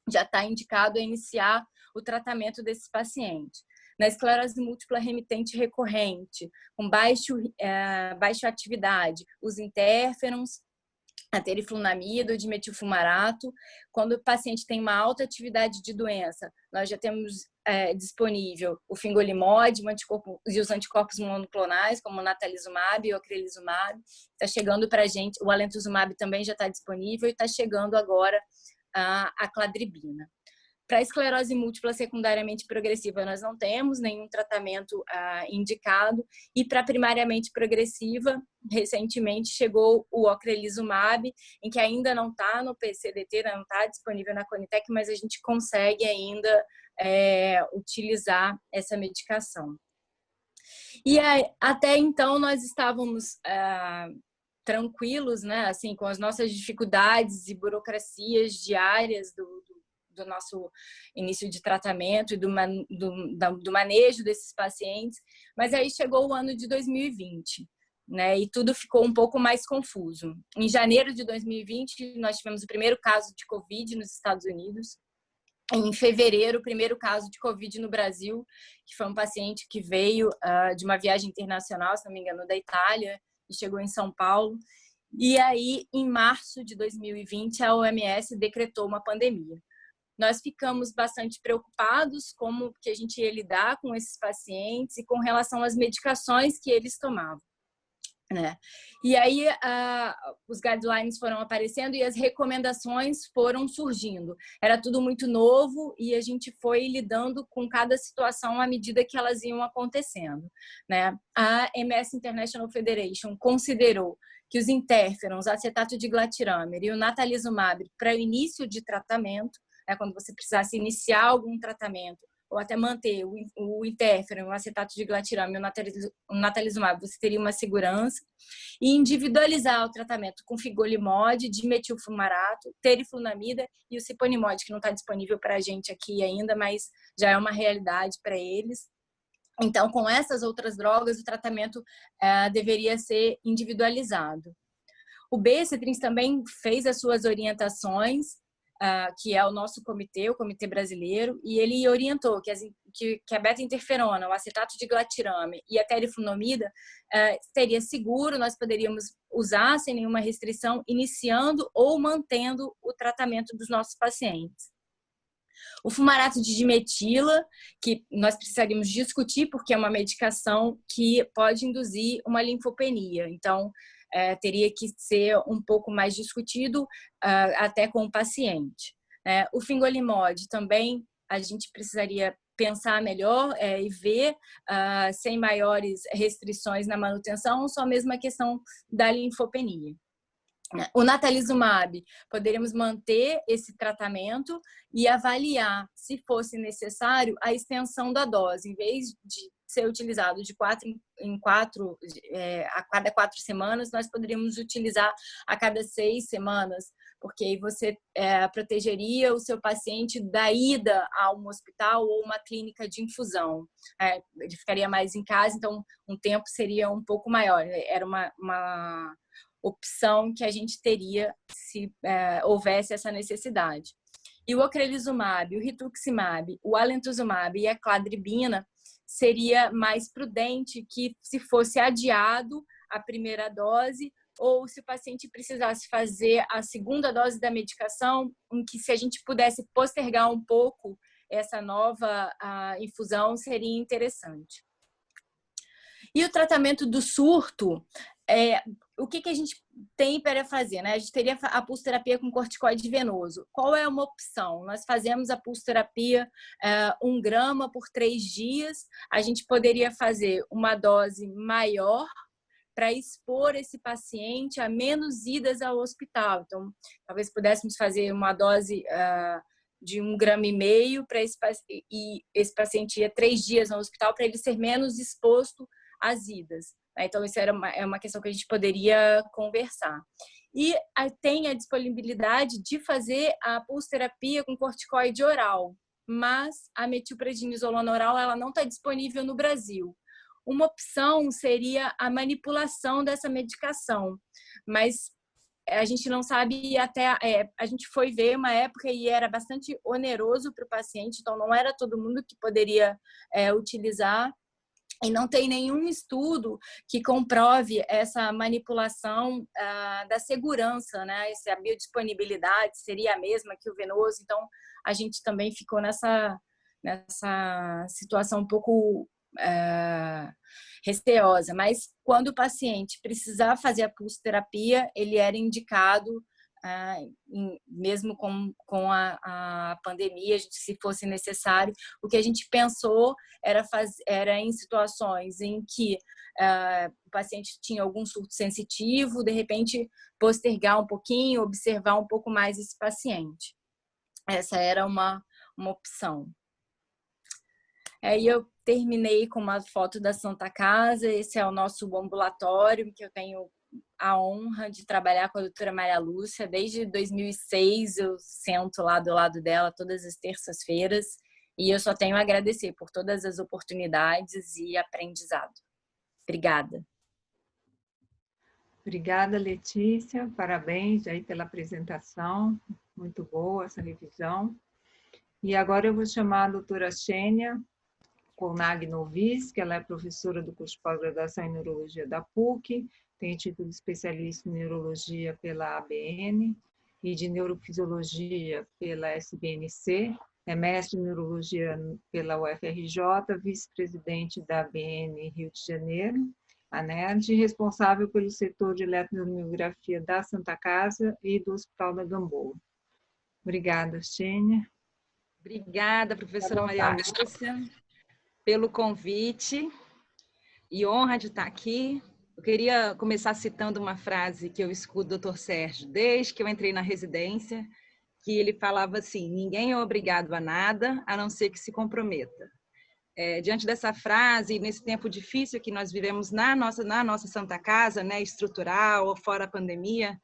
está indicado a iniciar o tratamento desse paciente. Na esclerose múltipla remitente recorrente, com baixa atividade, os interferons, a teriflunomida, o dimetilfumarato. Quando o paciente tem uma alta atividade de doença, nós já temos disponível o fingolimod e os anticorpos monoclonais, como o natalizumab e o ocrelizumab. Está chegando para a gente, o alentuzumab também já está disponível e está chegando agora a cladribina. Para a esclerose múltipla secundariamente progressiva, nós não temos nenhum tratamento indicado. E para primariamente progressiva, recentemente chegou o ocrelizumab, em que ainda não está no PCDT, não está disponível na Conitec, mas a gente consegue ainda utilizar essa medicação. E até então nós estávamos tranquilos, né, assim, com as nossas dificuldades e burocracias diárias do nosso início de tratamento e do manejo desses pacientes, mas aí chegou o ano de 2020, né, e tudo ficou um pouco mais confuso. Em janeiro de 2020, nós tivemos o primeiro caso de Covid nos Estados Unidos. Em fevereiro, o primeiro caso de Covid no Brasil, que foi um paciente que veio de uma viagem internacional, se não me engano, da Itália, e chegou em São Paulo. E aí, em março de 2020, a OMS decretou uma pandemia. Nós ficamos bastante preocupados como que a gente ia lidar com esses pacientes e com relação às medicações que eles tomavam, né? E aí os guidelines foram aparecendo e as recomendações foram surgindo. Era tudo muito novo e a gente foi lidando com cada situação à medida que elas iam acontecendo, né? A MS International Federation considerou que os interferons, acetato de glatiramir e o natalizumab para o início de tratamento, quando você precisasse iniciar algum tratamento, ou até manter o interferon, o acetato de glatirame e o natalizumab, você teria uma segurança. E individualizar o tratamento com fingolimod, dimetilfumarato, teriflunomida e o ciponimod, que não está disponível para a gente aqui ainda, mas já é uma realidade para eles. Então, com essas outras drogas, o tratamento deveria ser individualizado. O BC30 também fez as suas orientações, que é o nosso comitê, o Comitê Brasileiro, e ele orientou que a beta-interferona, o acetato de glatirame e a teriflunomida seria seguro, nós poderíamos usar sem nenhuma restrição, iniciando ou mantendo o tratamento dos nossos pacientes. O fumarato de dimetila, que nós precisaríamos discutir, porque é uma medicação que pode induzir uma linfopenia. Então, teria que ser um pouco mais discutido até com o paciente. O fingolimod também a gente precisaria pensar melhor e ver sem maiores restrições na manutenção, só mesmo a questão da linfopenia. O natalizumab, poderíamos manter esse tratamento e avaliar, se fosse necessário, a extensão da dose. Em vez de ser utilizado de 4 em 4, a cada 4 semanas, nós poderíamos utilizar a cada 6 semanas, porque aí você protegeria o seu paciente da ida a um hospital ou uma clínica de infusão. Ele ficaria mais em casa, então um tempo seria um pouco maior. Era uma opção que a gente teria se houvesse essa necessidade. E o ocrelizumab, o rituximab, o alentuzumab e a cladribina seria mais prudente que se fosse adiado a primeira dose ou se o paciente precisasse fazer a segunda dose da medicação, em que se a gente pudesse postergar um pouco essa nova infusão, seria interessante. E o tratamento do surto, o que a gente tem para fazer? A gente teria a pulsoterapia com corticoide venoso. Qual é uma opção? Nós fazemos a pulsoterapia 1 grama por 3 dias. A gente poderia fazer uma dose maior para expor esse paciente a menos idas ao hospital. Então, talvez pudéssemos fazer uma dose de 1,5 grama para esse paciente ir 3 dias no hospital para ele ser menos exposto às idas. Então, isso é uma questão que a gente poderia conversar. E tem a disponibilidade de fazer a pulsoterapia com corticoide oral, mas a metilprednisolona oral ela não está disponível no Brasil. Uma opção seria a manipulação dessa medicação, mas a gente não sabe a gente foi ver uma época e era bastante oneroso para o paciente, então não era todo mundo que poderia utilizar. E não tem nenhum estudo que comprove essa manipulação da segurança, Se a biodisponibilidade seria a mesma que o venoso. Então, a gente também ficou nessa situação um pouco receosa. Mas, quando o paciente precisar fazer a pulsoterapia, ele era indicado, mesmo com a pandemia, se fosse necessário. O que a gente pensou era em situações em que o paciente tinha algum surto sensitivo, de repente postergar um pouquinho, observar um pouco mais esse paciente. Essa era uma opção. E eu terminei com uma foto da Santa Casa. Esse é o nosso ambulatório, que eu tenho a honra de trabalhar com a doutora Maria Lúcia. Desde 2006 eu sento lá do lado dela todas as terças-feiras e eu só tenho a agradecer por todas as oportunidades e aprendizado. Obrigada. Obrigada, Letícia. Parabéns aí pela apresentação. Muito boa essa revisão. E agora eu vou chamar a doutora Xênia Colnaghi-Novis, que ela é professora do curso de pós-graduação em Neurologia da PUC, tem título de especialista em Neurologia pela ABN e de Neurofisiologia pela SBNC, é mestre em Neurologia pela UFRJ, vice-presidente da ABN Rio de Janeiro, a NERD, responsável pelo setor de eletromiografia da Santa Casa e do Hospital da Gamboa. Obrigada, Xênia. Obrigada, professora Maria Lúcia, pelo convite e honra de estar aqui. Eu queria começar citando uma frase que eu escuto do Dr. Sérgio desde que eu entrei na residência, que ele falava assim: ninguém é obrigado a nada, a não ser que se comprometa. Diante dessa frase, nesse tempo difícil que nós vivemos na nossa Santa Casa, né, estrutural, ou fora a pandemia,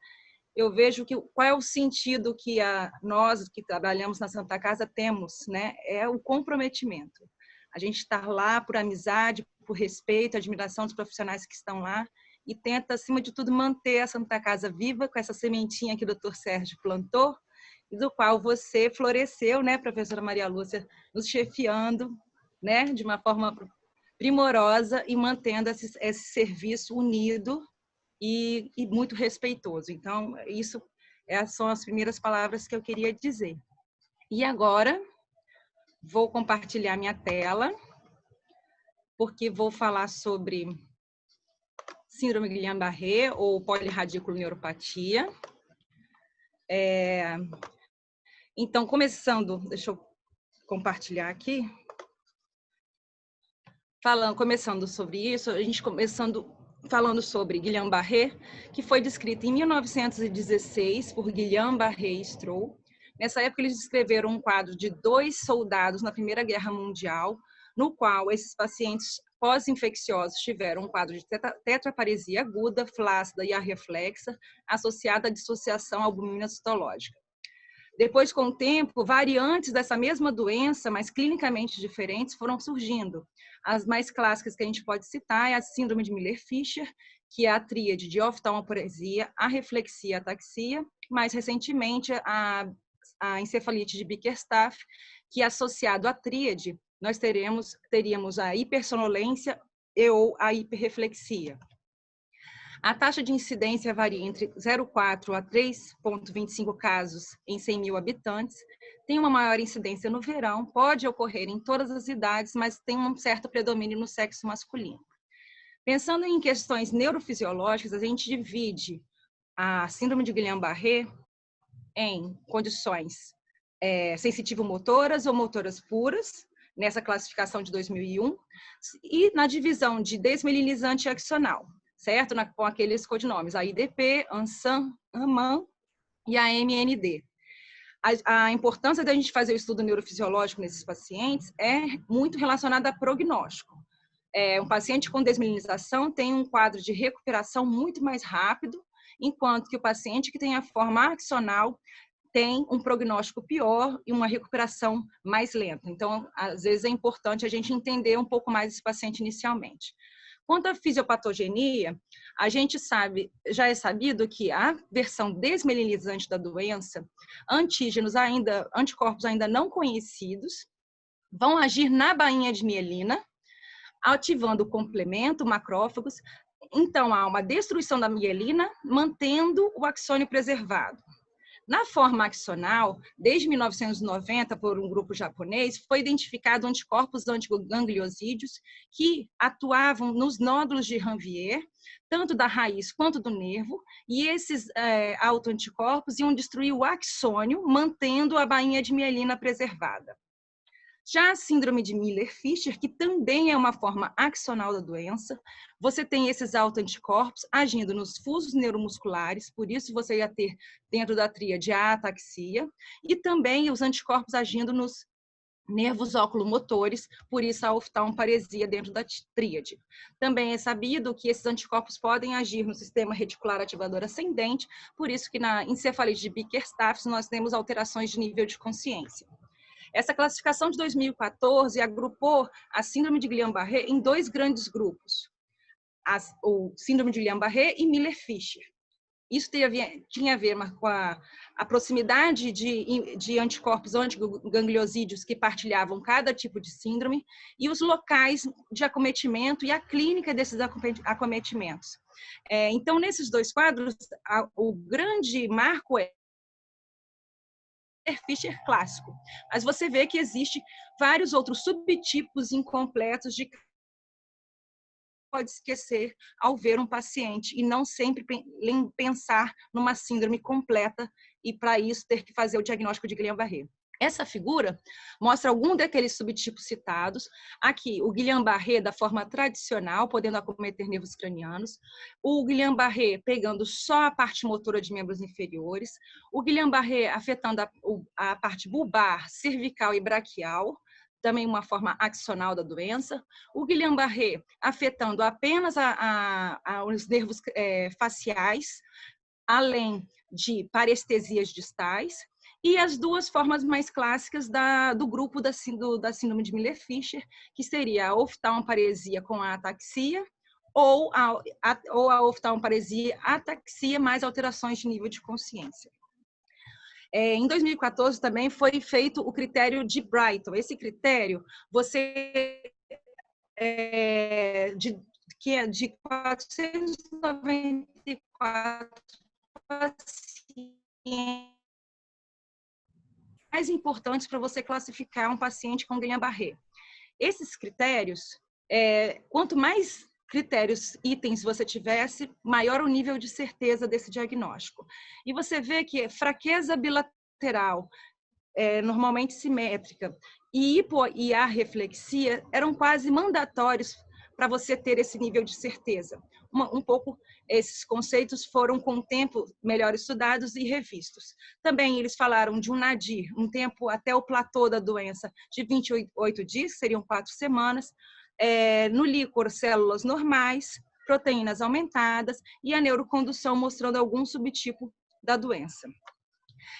eu vejo qual é o sentido que nós que trabalhamos na Santa Casa temos, né? É o comprometimento. A gente está lá por amizade, por respeito, admiração dos profissionais que estão lá e tenta, acima de tudo, manter a Santa Casa viva com essa sementinha que o Dr. Sérgio plantou e do qual você floresceu, né, professora Maria Lúcia, nos chefiando, né, de uma forma primorosa e mantendo esse serviço unido e muito respeitoso. Então, isso são as primeiras palavras que eu queria dizer. E agora, vou compartilhar minha tela, porque vou falar sobre síndrome Guillain-Barré ou polirradículo neuropatia. Então, deixa eu compartilhar aqui. Começando sobre isso, a gente falando sobre Guillain-Barré, que foi descrito em 1916 por Guillain-Barré e Stroh. Nessa época, eles descreveram um quadro de 2 soldados na Primeira Guerra Mundial, no qual esses pacientes pós-infecciosos tiveram um quadro de tetraparesia aguda, flácida e arreflexa, associada à dissociação albumina-citológica. Depois, com o tempo, variantes dessa mesma doença, mas clinicamente diferentes, foram surgindo. As mais clássicas que a gente pode citar é a síndrome de Miller-Fisher, que é a tríade de oftalmoparesia, arreflexia e ataxia. Mais recentemente, a encefalite de Bickerstaff, que associado à tríade, nós teríamos a hipersonolência ou a hiperreflexia. A taxa de incidência varia entre 0,4 a 3,25 casos em 100 mil habitantes. Tem uma maior incidência no verão, pode ocorrer em todas as idades, mas tem um certo predomínio no sexo masculino. Pensando em questões neurofisiológicas, a gente divide a síndrome de Guillain-Barré em condições sensitivo-motoras ou motoras puras, nessa classificação de 2001, e na divisão de desmelinizante axonal, certo? Com aqueles codinomes, a IDP, ANSAM, AMAN e a MND. A importância da gente fazer o estudo neurofisiológico nesses pacientes é muito relacionada a prognóstico. Um paciente com desmelinização tem um quadro de recuperação muito mais rápido, enquanto que o paciente que tem a forma axonal tem um prognóstico pior e uma recuperação mais lenta. Então, às vezes é importante a gente entender um pouco mais esse paciente inicialmente. Quanto à fisiopatogenia, a gente já é sabido que a versão desmelinizante da doença, anticorpos ainda não conhecidos, vão agir na bainha de mielina, ativando o complemento, macrófagos. Então, há uma destruição da mielina, mantendo o axônio preservado. Na forma axonal, desde 1990, por um grupo japonês, foi identificado anticorpos antigangliosídeos que atuavam nos nódulos de Ranvier, tanto da raiz quanto do nervo, e esses autoanticorpos iam destruir o axônio, mantendo a bainha de mielina preservada. Já a síndrome de Miller-Fisher, que também é uma forma axonal da doença, você tem esses autoanticorpos agindo nos fusos neuromusculares, por isso você ia ter dentro da tríade a ataxia, e também os anticorpos agindo nos nervos oculomotores, por isso a oftalmoparesia dentro da tríade. Também é sabido que esses anticorpos podem agir no sistema reticular ativador ascendente, por isso que na encefalite de Bickerstaff nós temos alterações de nível de consciência. Essa classificação de 2014 agrupou a síndrome de Guillain-Barré em 2 grandes grupos, o síndrome de Guillain-Barré e Miller-Fisher. Isso tinha a ver com a proximidade de anticorpos antigangliosídeos que partilhavam cada tipo de síndrome e os locais de acometimento e a clínica desses acometimentos. Então, nesses 2 quadros, o grande marco é Fisher clássico, mas você vê que existe vários outros subtipos incompletos de pode esquecer ao ver um paciente e não sempre pensar numa síndrome completa e para isso ter que fazer o diagnóstico de Guillain-Barré. Essa figura mostra algum daqueles subtipos citados. Aqui, o Guillain-Barré da forma tradicional, podendo acometer nervos cranianos. O Guillain-Barré pegando só a parte motora de membros inferiores. O Guillain-Barré afetando a parte bulbar, cervical e braquial, também uma forma axonal da doença. O Guillain-Barré afetando apenas os nervos faciais, além de parestesias distais. E as duas formas mais clássicas do grupo da síndrome de Miller-Fisher, que seria a oftalmoparesia com a ataxia ou a oftalmoparesia ataxia mais alterações de nível de consciência. Em 2014 também foi feito o critério de Brighton. Esse critério, que é de 494 pacientes mais importantes para você classificar um paciente com Guillain-Barré. Esses critérios, quanto mais critérios, itens você tivesse, maior o nível de certeza desse diagnóstico. E você vê que fraqueza bilateral, normalmente simétrica, e hipo e arreflexia eram quase mandatórios para você ter esse nível de certeza. Um pouco, esses conceitos foram, com o tempo, melhor estudados e revistos. Também eles falaram de um nadir, um tempo até o platô da doença, de 28 dias, seriam 4 semanas, no líquor, células normais, proteínas aumentadas e a neurocondução mostrando algum subtipo da doença.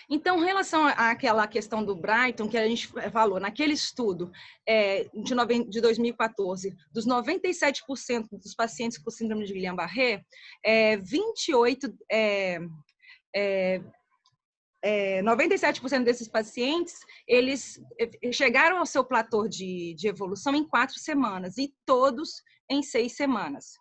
Então, em relação àquela questão do Brighton, que a gente falou, naquele estudo de 2014, dos 97% dos pacientes com síndrome de Guillain-Barré, 97% desses pacientes, eles chegaram ao seu platô de evolução em 4 semanas, e todos em 6 semanas.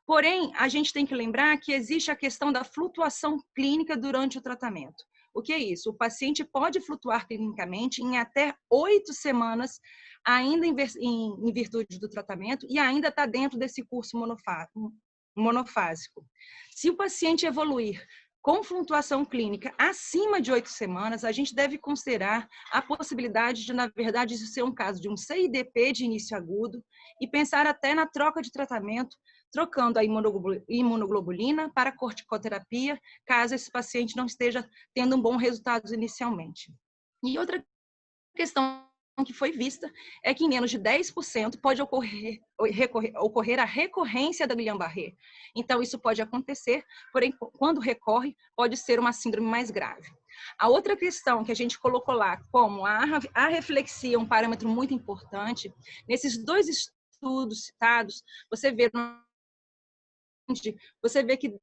Porém, a gente tem que lembrar que existe a questão da flutuação clínica durante o tratamento. O que é isso? O paciente pode flutuar clinicamente em até 8 semanas, ainda em virtude do tratamento, e ainda está dentro desse curso monofásico. Se o paciente evoluir com flutuação clínica acima de 8 semanas, a gente deve considerar a possibilidade de, na verdade, isso ser um caso de um CIDP de início agudo e pensar até na troca de tratamento, trocando a imunoglobulina para a corticoterapia, caso esse paciente não esteja tendo um bom resultado inicialmente. E outra questão que foi vista é que em menos de 10% pode ocorrer a recorrência da Guillain-Barré. Então, isso pode acontecer, porém, quando recorre, pode ser uma síndrome mais grave. A outra questão que a gente colocou lá, como a reflexia, um parâmetro muito importante, nesses 2 estudos citados, você vê que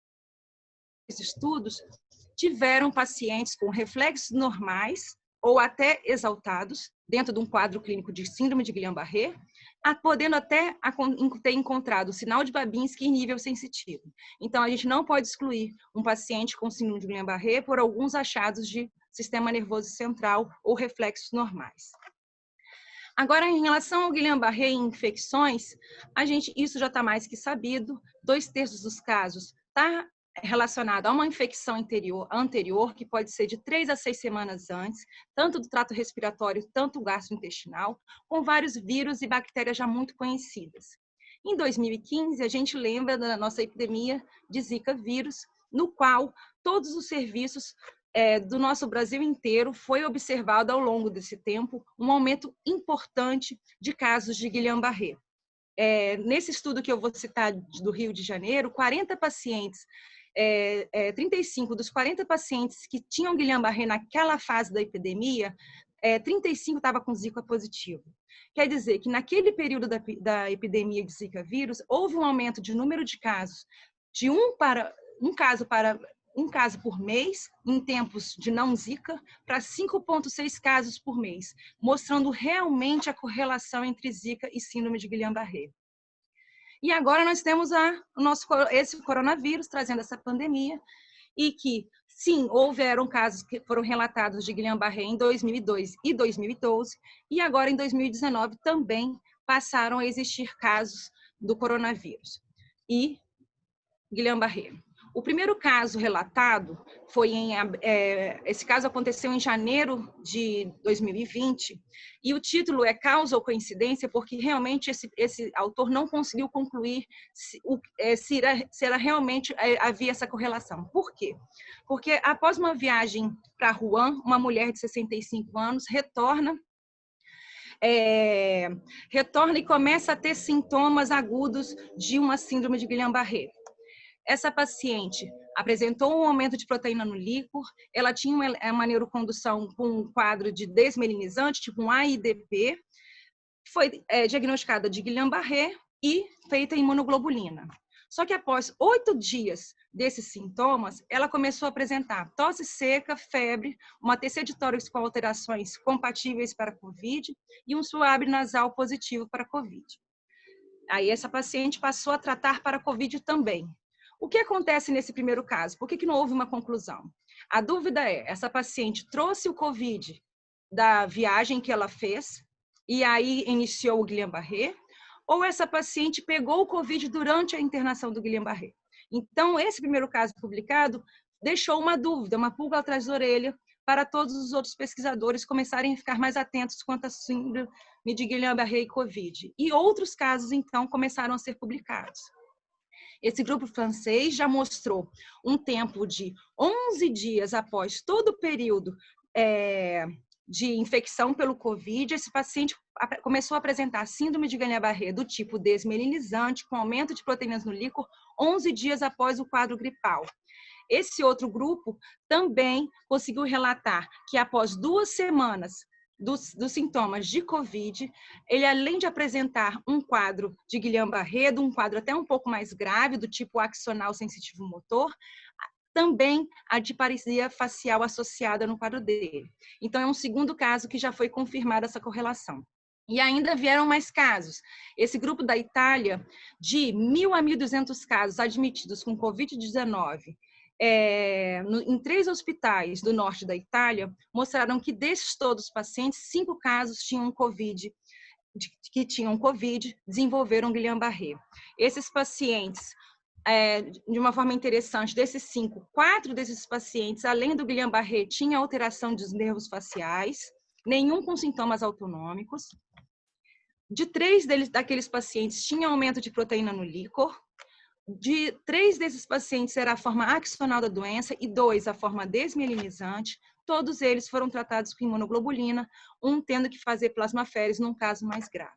esses estudos tiveram pacientes com reflexos normais ou até exaltados, dentro de um quadro clínico de síndrome de Guillain-Barré, podendo até ter encontrado sinal de Babinski em nível sensitivo. Então, a gente não pode excluir um paciente com síndrome de Guillain-Barré por alguns achados de sistema nervoso central ou reflexos normais. Agora, em relação ao Guillain-Barré em infecções, isso já está mais que sabido, 2/3 dos casos está relacionado a uma infecção anterior, que pode ser de 3 a 6 semanas antes, tanto do trato respiratório, tanto gastrointestinal, com vários vírus e bactérias já muito conhecidas. Em 2015, a gente lembra da nossa epidemia de Zika vírus, no qual todos os serviços do nosso Brasil inteiro foi observado ao longo desse tempo um aumento importante de casos de Guillain-Barré. Nesse estudo que eu vou citar do Rio de Janeiro, 40 pacientes, 35 dos 40 pacientes que tinham Guillain-Barré naquela fase da epidemia, 35 estavam com Zika positivo. Quer dizer que naquele período da epidemia de Zika vírus, houve um aumento de número de casos de um caso por mês, em tempos de não Zika, para 5,6 casos por mês, mostrando realmente a correlação entre Zika e síndrome de Guillain-Barré. E agora nós temos esse coronavírus trazendo essa pandemia, e que, sim, houveram casos que foram relatados de Guillain-Barré em 2002 e 2012, e agora em 2019 também passaram a existir casos do coronavírus e Guillain-Barré. O primeiro caso relatado foi esse caso aconteceu em janeiro de 2020, e o título é Causa ou Coincidência, porque realmente esse autor não conseguiu concluir se era realmente havia essa correlação. Por quê? Porque após uma viagem para Wuhan, uma mulher de 65 anos retorna e começa a ter sintomas agudos de uma síndrome de Guillain-Barré. Essa paciente apresentou um aumento de proteína no líquor, ela tinha uma neurocondução com um quadro de desmelinizante, tipo um AIDP, foi diagnosticada de Guillain-Barré e feita imunoglobulina. Só que após 8 dias desses sintomas, ela começou a apresentar tosse seca, febre, uma TC de tórax com alterações compatíveis para COVID e um suave nasal positivo para COVID. Aí essa paciente passou a tratar para COVID também. O que acontece nesse primeiro caso? Por que não houve uma conclusão? A dúvida é, essa paciente trouxe o COVID da viagem que ela fez e aí iniciou o Guillain-Barré, ou essa paciente pegou o COVID durante a internação do Guillain-Barré? Então, esse primeiro caso publicado deixou uma dúvida, uma pulga atrás da orelha, para todos os outros pesquisadores começarem a ficar mais atentos quanto à síndrome de Guillain-Barré e COVID. E outros casos, então, começaram a ser publicados. Esse grupo francês já mostrou um tempo de 11 dias após todo o período de infecção pelo COVID, esse paciente começou a apresentar síndrome de Guillain-Barré do tipo desmelinizante, com aumento de proteínas no líquor, 11 dias após o quadro gripal. Esse outro grupo também conseguiu relatar que após 2 semanas dos sintomas de COVID, ele, além de apresentar um quadro de Guillain-Barré, um quadro até um pouco mais grave, do tipo axonal sensitivo motor, também a disparesia facial associada no quadro dele. Então, é um segundo caso que já foi confirmada essa correlação. E ainda vieram mais casos. Esse grupo da Itália, de 1.000 a 1.200 casos admitidos com COVID-19, em 3 hospitais do norte da Itália, mostraram que desses todos os pacientes, 5 casos tinham COVID, desenvolveram Guillain-Barré. Esses pacientes, de uma forma interessante, desses 5, 4 desses pacientes, além do Guillain-Barré, tinham alteração dos nervos faciais, nenhum com sintomas autonômicos. De 3 daqueles pacientes, tinha aumento de proteína no líquor. De 3 desses pacientes era a forma axonal da doença e 2 a forma desmielinizante. Todos eles foram tratados com imunoglobulina, um tendo que fazer plasmaférese num caso mais grave.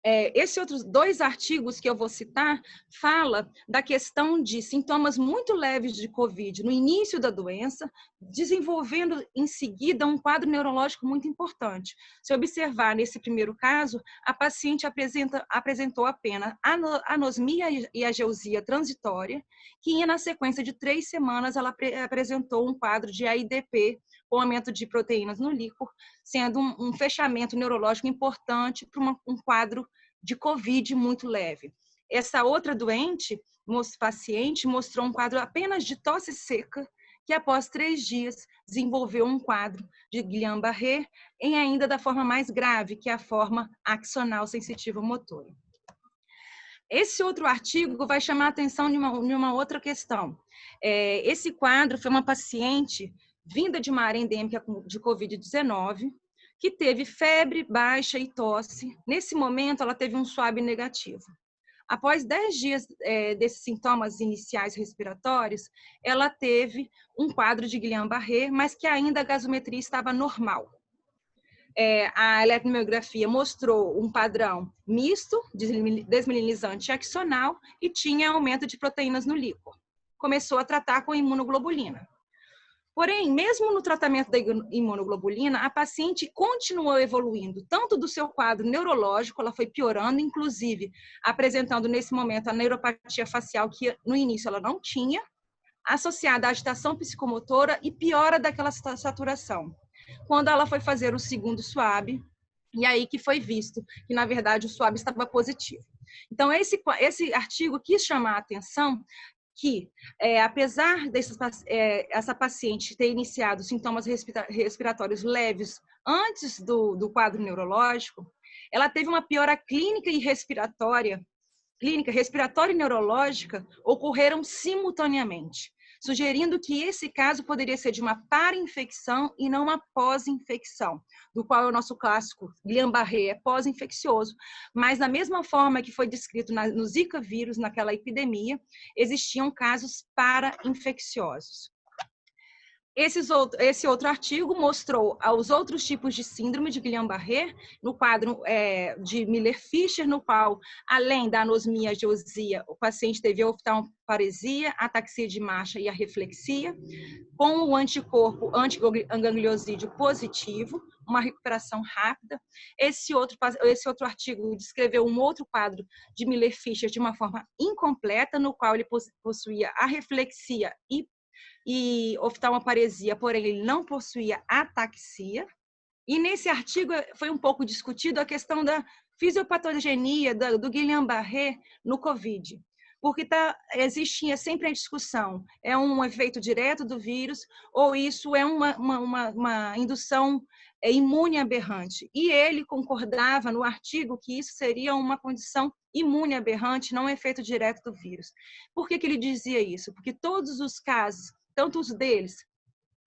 Esses outros 2 artigos que eu vou citar fala da questão de sintomas muito leves de COVID no início da doença, desenvolvendo em seguida um quadro neurológico muito importante. Se observar nesse primeiro caso, a paciente apresentou apenas anosmia e ageusia transitória, que na sequência de 3 semanas ela apresentou um quadro de AIDP, com aumento de proteínas no líquor, sendo um fechamento neurológico importante para um quadro de COVID muito leve. Essa outra paciente mostrou um quadro apenas de tosse seca, que após 3 dias desenvolveu um quadro de Guillain-Barré, ainda da forma mais grave, que é a forma axonal sensitiva motora. Esse outro artigo vai chamar a atenção de uma outra questão. Esse quadro foi uma paciente vinda de uma área endêmica de COVID-19, que teve febre baixa e tosse. Nesse momento, ela teve um SWAB negativo. Após 10 dias desses sintomas iniciais respiratórios, ela teve um quadro de Guillain-Barré, mas que ainda a gasometria estava normal. A eletromiografia mostrou um padrão misto, desmelinizante e axonal, e tinha aumento de proteínas no líquor. Começou a tratar com imunoglobulina. Porém, mesmo no tratamento da imunoglobulina, a paciente continuou evoluindo, tanto do seu quadro neurológico, ela foi piorando, inclusive apresentando nesse momento a neuropatia facial, que no início ela não tinha, associada à agitação psicomotora e piora daquela saturação. Quando ela foi fazer o segundo SWAB, e aí que foi visto que, na verdade, o SWAB estava positivo. Então, esse artigo quis chamar a atenção que, apesar essa paciente ter iniciado sintomas respiratórios leves antes do quadro neurológico, ela teve uma piora clínica e respiratória clínica respiratória e neurológica ocorreram simultaneamente, sugerindo que esse caso poderia ser de uma para-infecção e não uma pós-infecção, do qual é o nosso clássico Guillain-Barré, é pós-infeccioso, mas da mesma forma que foi descrito no Zika vírus, naquela epidemia, existiam casos para-infecciosos. Esse outro artigo mostrou os outros tipos de síndrome de Guillain-Barré, no quadro de Miller-Fisher, no qual, além da anosmia, geosia, o paciente teve a oftalmoparesia, ataxia de marcha e a reflexia, com o anticorpo antigangliosídeo positivo, uma recuperação rápida. Esse outro artigo descreveu um outro quadro de Miller-Fisher de uma forma incompleta, no qual ele possuía a reflexia e oftalmoparesia, porém ele não possuía ataxia. E nesse artigo foi um pouco discutido a questão da fisiopatogenia do Guillain-Barré no COVID, porque existia sempre a discussão, é um efeito direto do vírus ou isso é uma indução imune aberrante. E ele concordava no artigo que isso seria uma condição imune aberrante, não um efeito direto do vírus. Por que ele dizia isso? Porque todos os casos, tanto os deles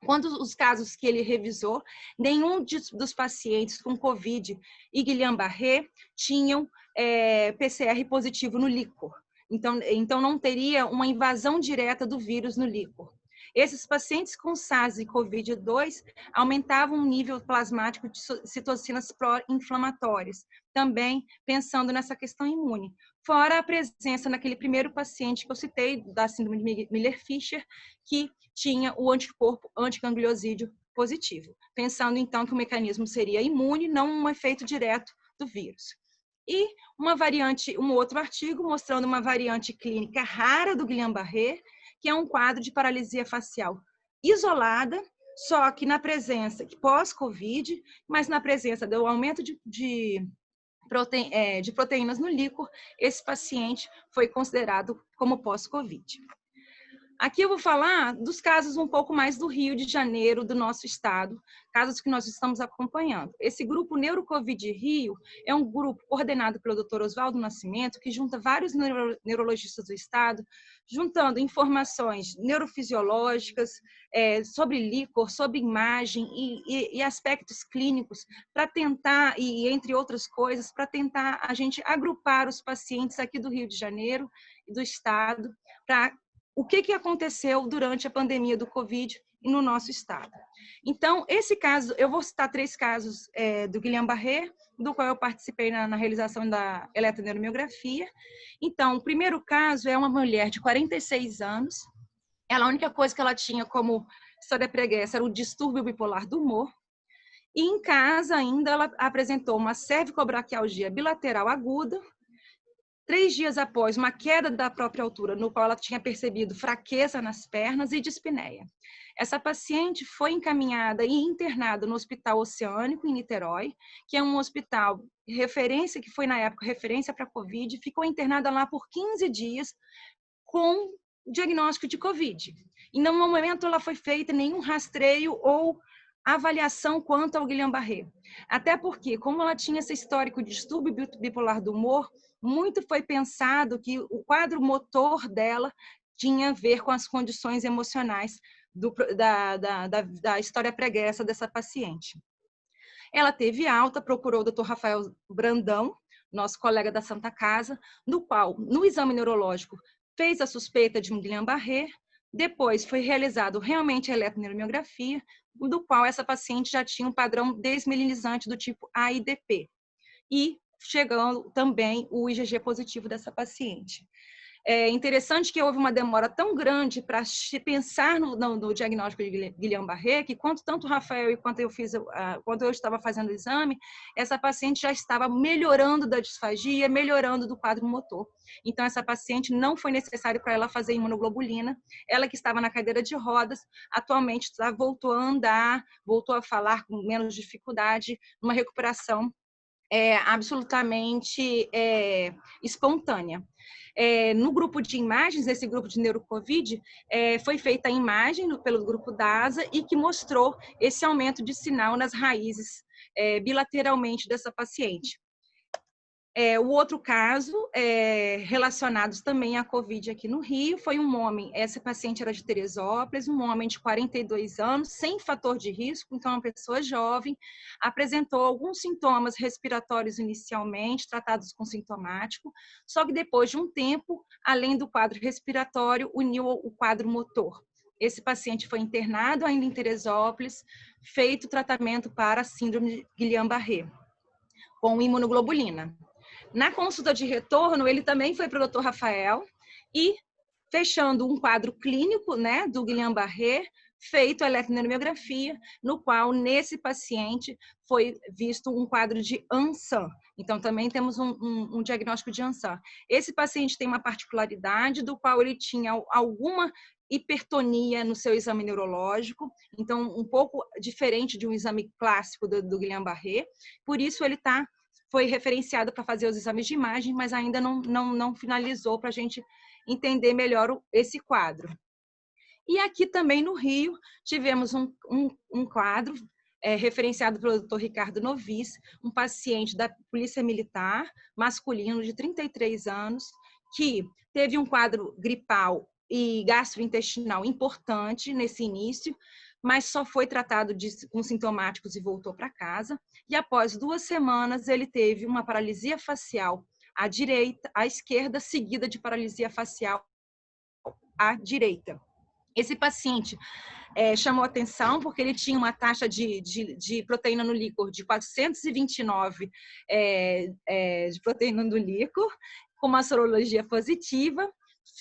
quanto os casos que ele revisou, nenhum dos pacientes com COVID e Guillain-Barré tinham PCR positivo no líquor. Então, não teria uma invasão direta do vírus no líquor. Esses pacientes com SARS e COVID-2 aumentavam o nível plasmático de citocinas pró-inflamatórias, também pensando nessa questão imune. Fora a presença naquele primeiro paciente que eu citei, da síndrome de Miller-Fisher, que tinha o anticorpo antigangliosídeo positivo, pensando então que o mecanismo seria imune, não um efeito direto do vírus. E um outro artigo mostrando uma variante clínica rara do Guillain-Barré, que é um quadro de paralisia facial isolada, só que na presença pós-Covid, mas na presença do aumento de proteínas no líquor, esse paciente foi considerado como pós-Covid. Aqui eu vou falar dos casos um pouco mais do Rio de Janeiro, do nosso estado, casos que nós estamos acompanhando. Esse grupo NeuroCovid Rio é um grupo coordenado pelo Dr. Oswaldo Nascimento, que junta vários neurologistas do estado, juntando informações neurofisiológicas, sobre líquor, sobre imagem e aspectos clínicos, para tentar, e entre outras coisas, para tentar a gente agrupar os pacientes aqui do Rio de Janeiro e do estado, para o que aconteceu durante a pandemia do Covid no nosso estado. Então, esse caso, eu vou citar 3 casos do Guillain-Barré, do qual eu participei na realização da eletroneuromiografia. Então, o primeiro caso é uma mulher de 46 anos. A única coisa que ela tinha como história pregressa era o distúrbio bipolar do humor. E em casa ainda ela apresentou uma cervicobraquialgia bilateral aguda, 3 dias após uma queda da própria altura, no qual ela tinha percebido fraqueza nas pernas e dispneia. Essa paciente foi encaminhada e internada no Hospital Oceânico, em Niterói, que é um hospital referência, que foi na época referência para Covid, ficou internada lá por 15 dias com diagnóstico de Covid. E no momento ela foi feita nenhum rastreio ou avaliação quanto ao Guillain-Barré. Até porque, como ela tinha esse histórico de distúrbio bipolar do humor, muito foi pensado que o quadro motor dela tinha a ver com as condições emocionais da história pregressa dessa paciente. Ela teve alta, procurou o Dr. Rafael Brandão, nosso colega da Santa Casa, no qual, no exame neurológico, fez a suspeita de um Guillain-Barré, depois foi realizado realmente a eletroneuromiografia, do qual essa paciente já tinha um padrão desmielinizante do tipo AIDP. E chegando também o IgG positivo dessa paciente. É interessante que houve uma demora tão grande para pensar no diagnóstico de Guillain-Barré, que tanto o Rafael e quanto eu estava fazendo o exame, essa paciente já estava melhorando da disfagia, melhorando do quadro motor. Então, essa paciente não foi necessário para ela fazer imunoglobulina. Ela que estava na cadeira de rodas, atualmente voltou a andar, voltou a falar com menos dificuldade, uma recuperação absolutamente espontânea. No grupo de imagens, esse grupo de neurocovid, foi feita a imagem pelo grupo DASA e que mostrou esse aumento de sinal nas raízes bilateralmente dessa paciente. O outro caso, relacionado também à Covid aqui no Rio, foi um homem, essa paciente era de Teresópolis, um homem de 42 anos, sem fator de risco, então uma pessoa jovem, apresentou alguns sintomas respiratórios inicialmente, tratados com sintomático, só que depois de um tempo, além do quadro respiratório, uniu o quadro motor. Esse paciente foi internado ainda em Teresópolis, feito tratamento para a síndrome de Guillain-Barré, com imunoglobulina. Na consulta de retorno, ele também foi para o Dr. Rafael e, fechando um quadro clínico, né, do Guillain-Barré, feito a eletroneuromiografia, no qual, nesse paciente, foi visto um quadro de ANSAM. Então, também temos um diagnóstico de ANSAM. Esse paciente tem uma particularidade do qual ele tinha alguma hipertonia no seu exame neurológico, então, um pouco diferente de um exame clássico do Guillain-Barré. Por isso, ele foi referenciado para fazer os exames de imagem, mas ainda não finalizou para a gente entender melhor esse quadro. E aqui também no Rio, tivemos um quadro referenciado pelo Dr. Ricardo Novis, um paciente da Polícia Militar, masculino, de 33 anos, que teve um quadro gripal e gastrointestinal importante nesse início, mas só foi tratado com sintomáticos e voltou para casa. E após 2 semanas, ele teve uma paralisia facial à esquerda, seguida de paralisia facial à direita. Esse paciente chamou atenção porque ele tinha uma taxa de proteína no líquor de 429 de proteína no líquor, com uma sorologia positiva,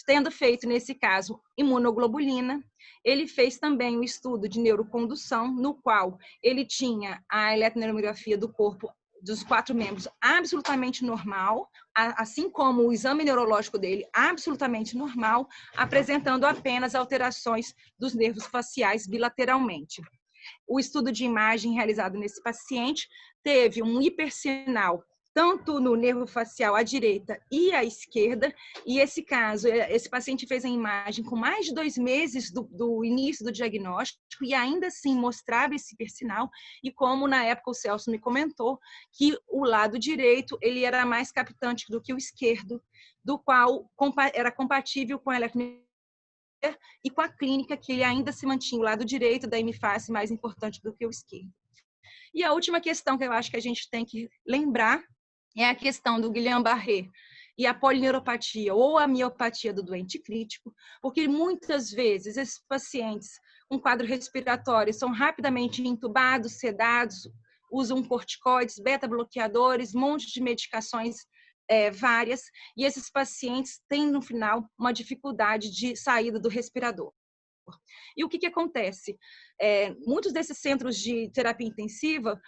tendo feito, nesse caso, imunoglobulina. Ele fez também um estudo de neurocondução, no qual ele tinha a eletroneuromiografia do corpo dos 4 membros absolutamente normal, assim como o exame neurológico dele absolutamente normal, apresentando apenas alterações dos nervos faciais bilateralmente. O estudo de imagem realizado nesse paciente teve um hipersinal tanto no nervo facial à direita e à esquerda, e esse paciente fez a imagem com mais de 2 meses do início do diagnóstico, e ainda assim mostrava esse hipersinal, e como na época o Celso me comentou, que o lado direito ele era mais captante do que o esquerdo, do qual era compatível com a eletromiografia e com a clínica, que ele ainda se mantinha o lado direito da hemiface mais importante do que o esquerdo. E a última questão que eu acho que a gente tem que lembrar é a questão do Guillain-Barré e a polineuropatia ou a miopatia do doente crítico, porque muitas vezes esses pacientes com quadro respiratório são rapidamente intubados, sedados, usam corticoides, beta-bloqueadores, um monte de medicações várias, e esses pacientes têm, no final, uma dificuldade de saída do respirador. E o que acontece? Muitos desses centros de terapia intensiva,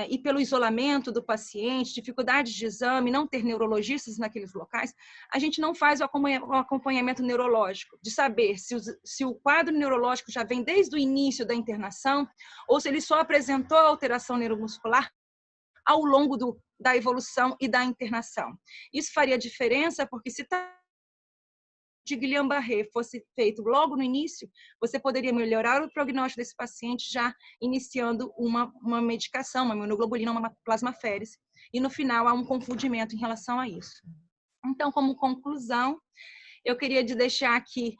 e pelo isolamento do paciente, dificuldades de exame, não ter neurologistas naqueles locais, a gente não faz o acompanhamento neurológico, de saber se o quadro neurológico já vem desde o início da internação, ou se ele só apresentou alteração neuromuscular ao longo da evolução e da internação. Isso faria diferença, porque se de Guillain-Barré fosse feito logo no início, você poderia melhorar o prognóstico desse paciente já iniciando uma medicação, uma imunoglobulina, uma plasmaférese. E no final há um confundimento em relação a isso. Então, como conclusão, eu queria deixar aqui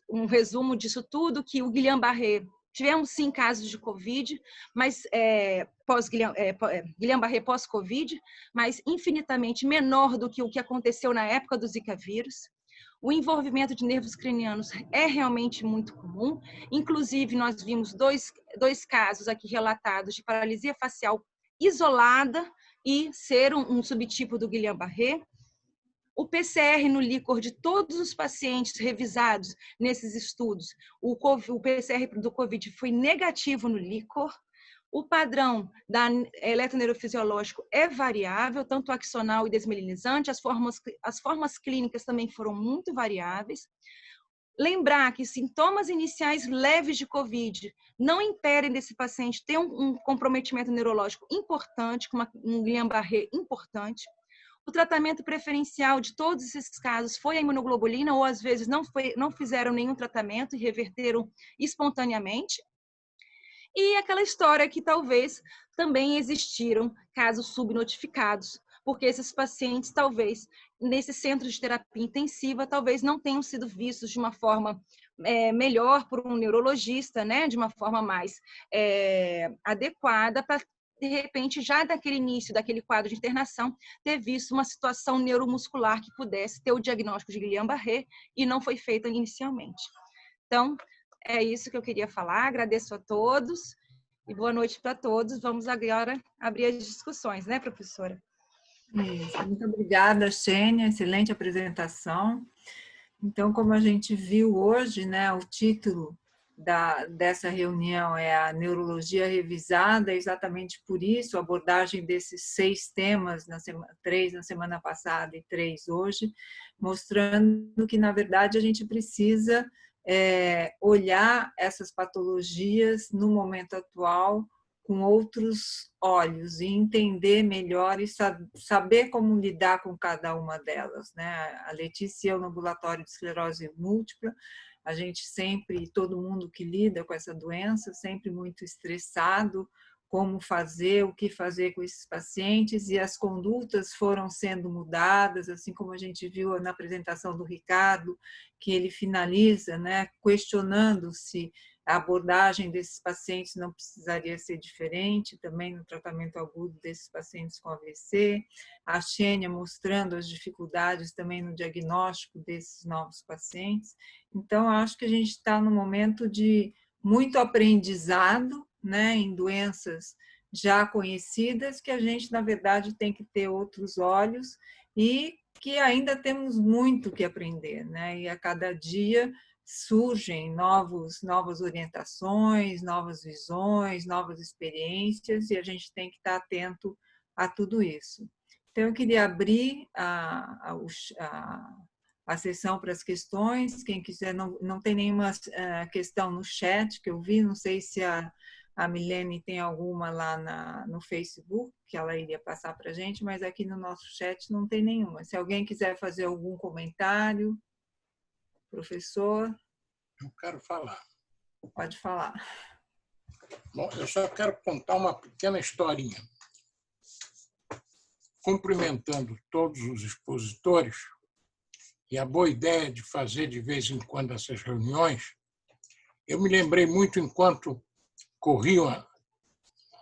um resumo disso tudo, que o Guillain-Barré, tivemos sim casos de Covid, mas Guillain-Barré pós-Covid, mas infinitamente menor do que o que aconteceu na época do Zika vírus. O envolvimento de nervos cranianos é realmente muito comum. Inclusive, nós vimos dois casos aqui relatados de paralisia facial isolada e ser um subtipo do Guillain-Barré. O PCR no líquor de todos os pacientes revisados nesses estudos, o PCR do COVID foi negativo no líquor. O padrão eletroneurofisiológico é variável, tanto axonal e desmelinizante, as formas clínicas também foram muito variáveis. Lembrar que sintomas iniciais leves de COVID não impedem desse paciente ter um comprometimento neurológico importante, com um Guillain-Barré importante. O tratamento preferencial de todos esses casos foi a imunoglobulina, ou às vezes não fizeram nenhum tratamento e reverteram espontaneamente. E aquela história que talvez também existiram casos subnotificados, porque esses pacientes, talvez, nesse centro de terapia intensiva, talvez não tenham sido vistos de uma forma melhor por um neurologista, né? De uma forma mais adequada, para, de repente, já daquele início, daquele quadro de internação, ter visto uma situação neuromuscular que pudesse ter o diagnóstico de Guillain-Barré e não foi feita inicialmente. Então, é isso que eu queria falar. Agradeço a todos e boa noite para todos. Vamos agora abrir as discussões, né, professora? Isso. Muito obrigada, Xênia, excelente apresentação. Então, como a gente viu hoje, né, o título dessa reunião é a Neurologia Revisada, exatamente por isso, a abordagem desses 6 temas, 3 na semana passada e 3 hoje, mostrando que, na verdade, a gente precisa olhar essas patologias no momento atual com outros olhos e entender melhor e saber como lidar com cada uma delas, né? A Letícia e eu no ambulatório de esclerose múltipla, a gente sempre, todo mundo que lida com essa doença, sempre muito estressado, como fazer, o que fazer com esses pacientes, e as condutas foram sendo mudadas, assim como a gente viu na apresentação do Ricardo, que ele finaliza, né, questionando se a abordagem desses pacientes não precisaria ser diferente, também no tratamento agudo desses pacientes com AVC, a Xênia mostrando as dificuldades também no diagnóstico desses novos pacientes. Então, acho que a gente está num momento de muito aprendizado, né, em doenças já conhecidas, que a gente, na verdade, tem que ter outros olhos e que ainda temos muito que aprender, né? E a cada dia surgem novas orientações, novas visões, novas experiências, e a gente tem que estar atento a tudo isso. Então, eu queria abrir a sessão para as questões. Quem quiser, não tem nenhuma questão no chat que eu vi, não sei se a Milene tem alguma lá no Facebook, que ela iria passar para a gente, mas aqui no nosso chat não tem nenhuma. Se alguém quiser fazer algum comentário, professor. Eu quero falar. Pode falar. Bom, eu só quero contar uma pequena historinha. Cumprimentando todos os expositores e a boa ideia de fazer de vez em quando essas reuniões, eu me lembrei muito, enquanto corriam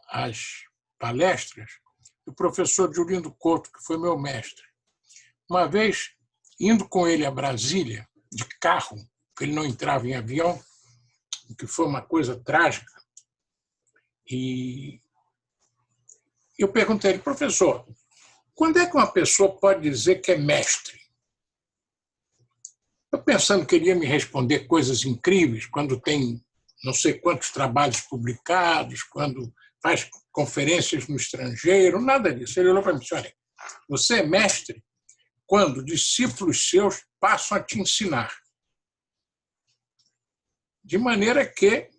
as palestras, do professor Julindo Couto, que foi meu mestre. Uma vez, indo com ele a Brasília, de carro, porque ele não entrava em avião, o que foi uma coisa trágica, e eu perguntei a ele, professor, quando é que uma pessoa pode dizer que é mestre? Eu pensando que ele ia me responder coisas incríveis, quando tem não sei quantos trabalhos publicados, quando faz conferências no estrangeiro, nada disso. Ele olhou para mim e disse, olha, você é mestre quando discípulos seus passam a te ensinar. De maneira que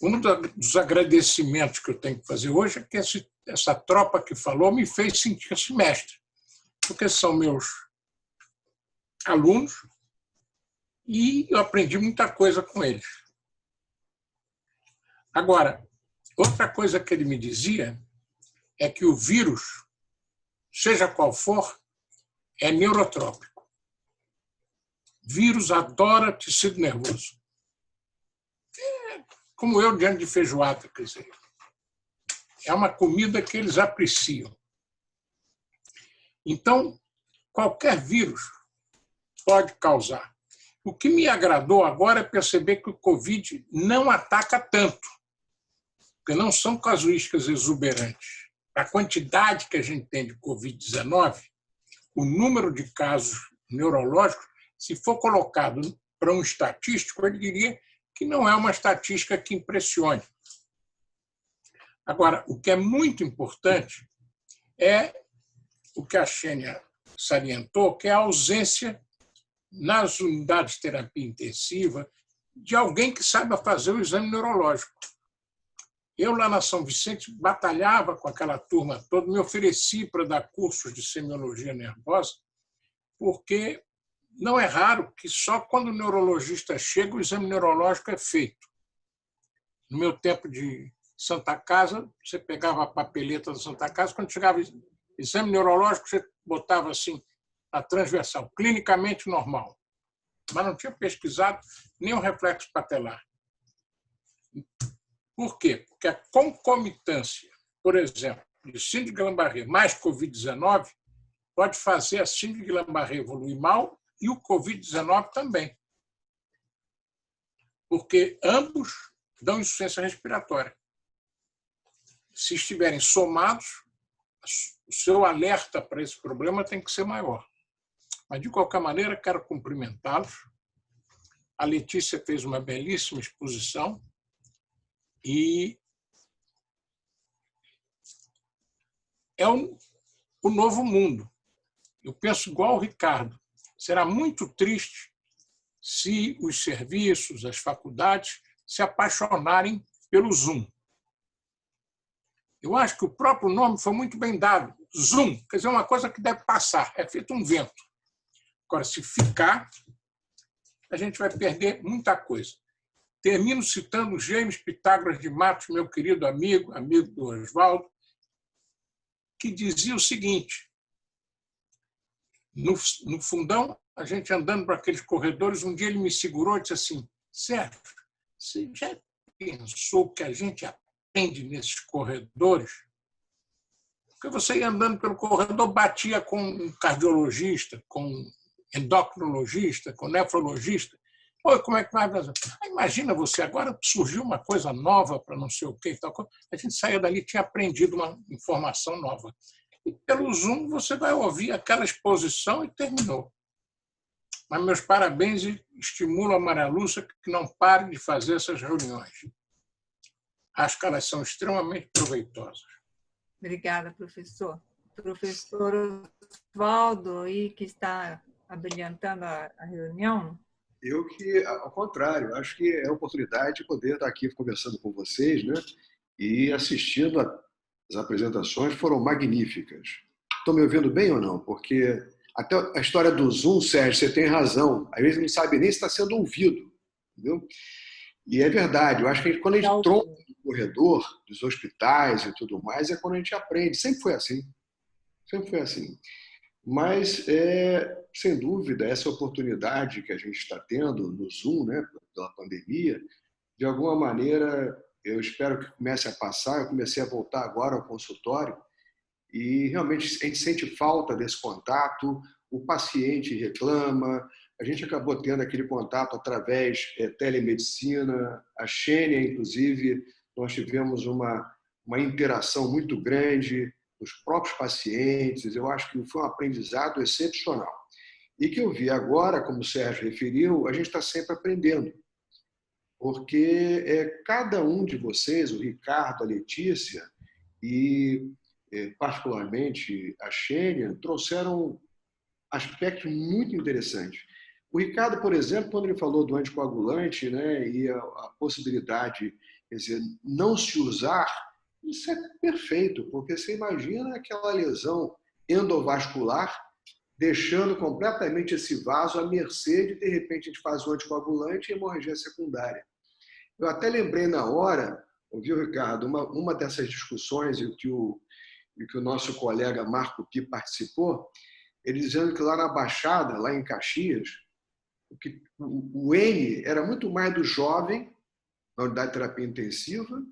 um dos agradecimentos que eu tenho que fazer hoje é que essa tropa que falou me fez sentir-se mestre, porque são meus alunos e eu aprendi muita coisa com eles. Agora, outra coisa que ele me dizia é que o vírus, seja qual for, é neurotrópico. Vírus adora tecido nervoso. Como eu diante de feijoada, quer dizer. É uma comida que eles apreciam. Então, qualquer vírus pode causar. O que me agradou agora é perceber que o Covid não ataca tanto, porque não são casuísticas exuberantes. A quantidade que a gente tem de Covid-19, o número de casos neurológicos, se for colocado para um estatístico, ele diria que não é uma estatística que impressione. Agora, o que é muito importante é o que a Xênia salientou, que é a ausência nas unidades de terapia intensiva de alguém que saiba fazer o exame neurológico. Eu, lá na São Vicente, batalhava com aquela turma toda, me ofereci para dar cursos de semiologia nervosa, porque não é raro que só quando o neurologista chega o exame neurológico é feito. No meu tempo de Santa Casa, você pegava a papeleta da Santa Casa, quando chegava exame neurológico, você botava assim, a transversal, clinicamente normal. Mas não tinha pesquisado nem o reflexo patelar. Por quê? Porque a concomitância, por exemplo, de síndrome de Guillain-Barré mais Covid-19 pode fazer a síndrome de Guillain-Barré evoluir mal e o Covid-19 também. Porque ambos dão insuficiência respiratória. Se estiverem somados, o seu alerta para esse problema tem que ser maior. Mas, de qualquer maneira, quero cumprimentá-los. A Letícia fez uma belíssima exposição e é o novo mundo. Eu penso igual ao Ricardo. Será muito triste se os serviços, as faculdades, se apaixonarem pelo Zoom. Eu acho que o próprio nome foi muito bem dado. Zoom, quer dizer, uma coisa que deve passar, é feito um vento. Agora, se ficar, a gente vai perder muita coisa. Termino citando James Pitágoras de Matos, meu querido amigo do Oswaldo, que dizia o seguinte: no fundão, a gente andando por aqueles corredores, um dia ele me segurou e disse assim: Sérgio, você já pensou que a gente aprende nesses corredores? Porque você ia andando pelo corredor, batia com um cardiologista, com um endocrinologista, com um nefrologista. Oi, como é que vai? Imagina você, agora surgiu uma coisa nova para não sei o quê. A gente saía dali e tinha aprendido uma informação nova. E pelo Zoom você vai ouvir aquela exposição e terminou. Mas meus parabéns e estimulo a Maria Lúcia que não pare de fazer essas reuniões. Acho que elas são extremamente proveitosas. Obrigada, professor. Professor Oswaldo, aí que está abrilhantando a reunião. Eu que, ao contrário, acho que é a oportunidade de poder estar aqui conversando com vocês, né? E assistindo as apresentações, foram magníficas. Estão me ouvindo bem ou não? Porque até a história do Zoom, Sérgio, você tem razão. Às vezes não sabe nem se está sendo ouvido, entendeu? E é verdade, eu acho que quando a gente tromba no corredor dos hospitais e tudo mais, é quando a gente aprende. Sempre foi assim. Sempre foi assim. Mas, sem dúvida, essa oportunidade que a gente está tendo no Zoom, né, pela pandemia, de alguma maneira, eu espero que comece a passar. Eu comecei a voltar agora ao consultório e realmente a gente sente falta desse contato, o paciente reclama, a gente acabou tendo aquele contato através telemedicina, a Xênia, inclusive, nós tivemos uma interação muito grande, os próprios pacientes. Eu acho que foi um aprendizado excepcional. E que eu vi agora, como o Sérgio referiu, a gente está sempre aprendendo. Porque cada um de vocês, o Ricardo, a Letícia e particularmente a Xênia, trouxeram aspectos muito interessantes. O Ricardo, por exemplo, quando ele falou do anticoagulante, né, e a possibilidade, quer dizer, não se usar, isso é perfeito, porque você imagina aquela lesão endovascular deixando completamente esse vaso à mercê de repente, a gente faz o anticoagulante e hemorragia secundária. Eu até lembrei na hora, ouviu, Ricardo, uma dessas discussões em que o nosso colega Marco Pi participou, ele dizendo que lá na Baixada, lá em Caxias, o N era muito mais do jovem, na unidade de terapia intensiva,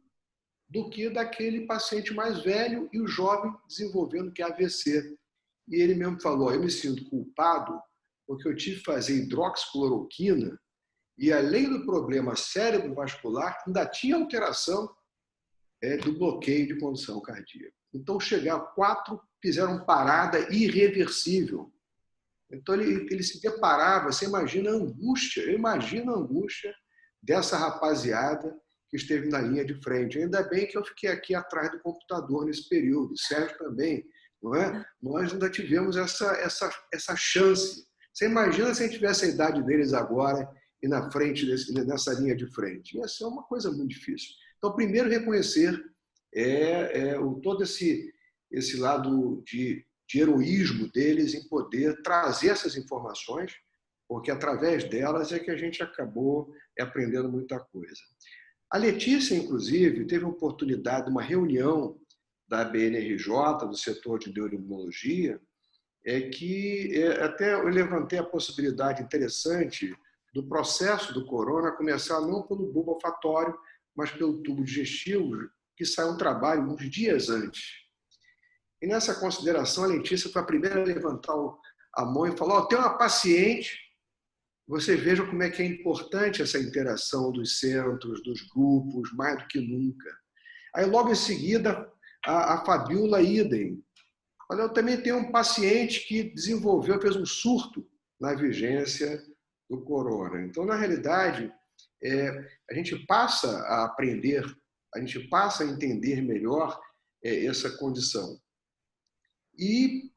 do que daquele paciente mais velho e o jovem desenvolvendo que é AVC. E ele mesmo falou: eu me sinto culpado porque eu tive que fazer hidroxicloroquina e, além do problema cérebrovascular, ainda tinha alteração do bloqueio de condução cardíaca. Então, chegar 4 fizeram parada irreversível. Então, ele se deparava, você imagina a angústia, eu imagino a angústia dessa rapaziada que esteve na linha de frente. Ainda bem que eu fiquei aqui atrás do computador nesse período, o Sérgio também, não é? Nós ainda tivemos essa chance. Você imagina se a gente tivesse a idade deles agora e na frente nessa linha de frente? Ia ser uma coisa muito difícil. Então, primeiro, reconhecer todo esse lado de heroísmo deles em poder trazer essas informações, porque através delas é que a gente acabou aprendendo muita coisa. A Letícia, inclusive, teve a oportunidade de uma reunião da BNRJ, do setor de neuroimunologia, até eu levantei a possibilidade interessante do processo do corona começar não pelo bulbo olfatório, mas pelo tubo digestivo, que saiu um trabalho uns dias antes. E nessa consideração, a Letícia foi a primeira a levantar a mão e falou: tem uma paciente, você veja como é que é importante essa interação dos centros, dos grupos, mais do que nunca. Aí, logo em seguida, a Fabiola idem. Olha, eu também tenho um paciente que fez um surto na vigência do corona. Então, na realidade, a gente passa a aprender, a gente passa a entender melhor essa condição. E,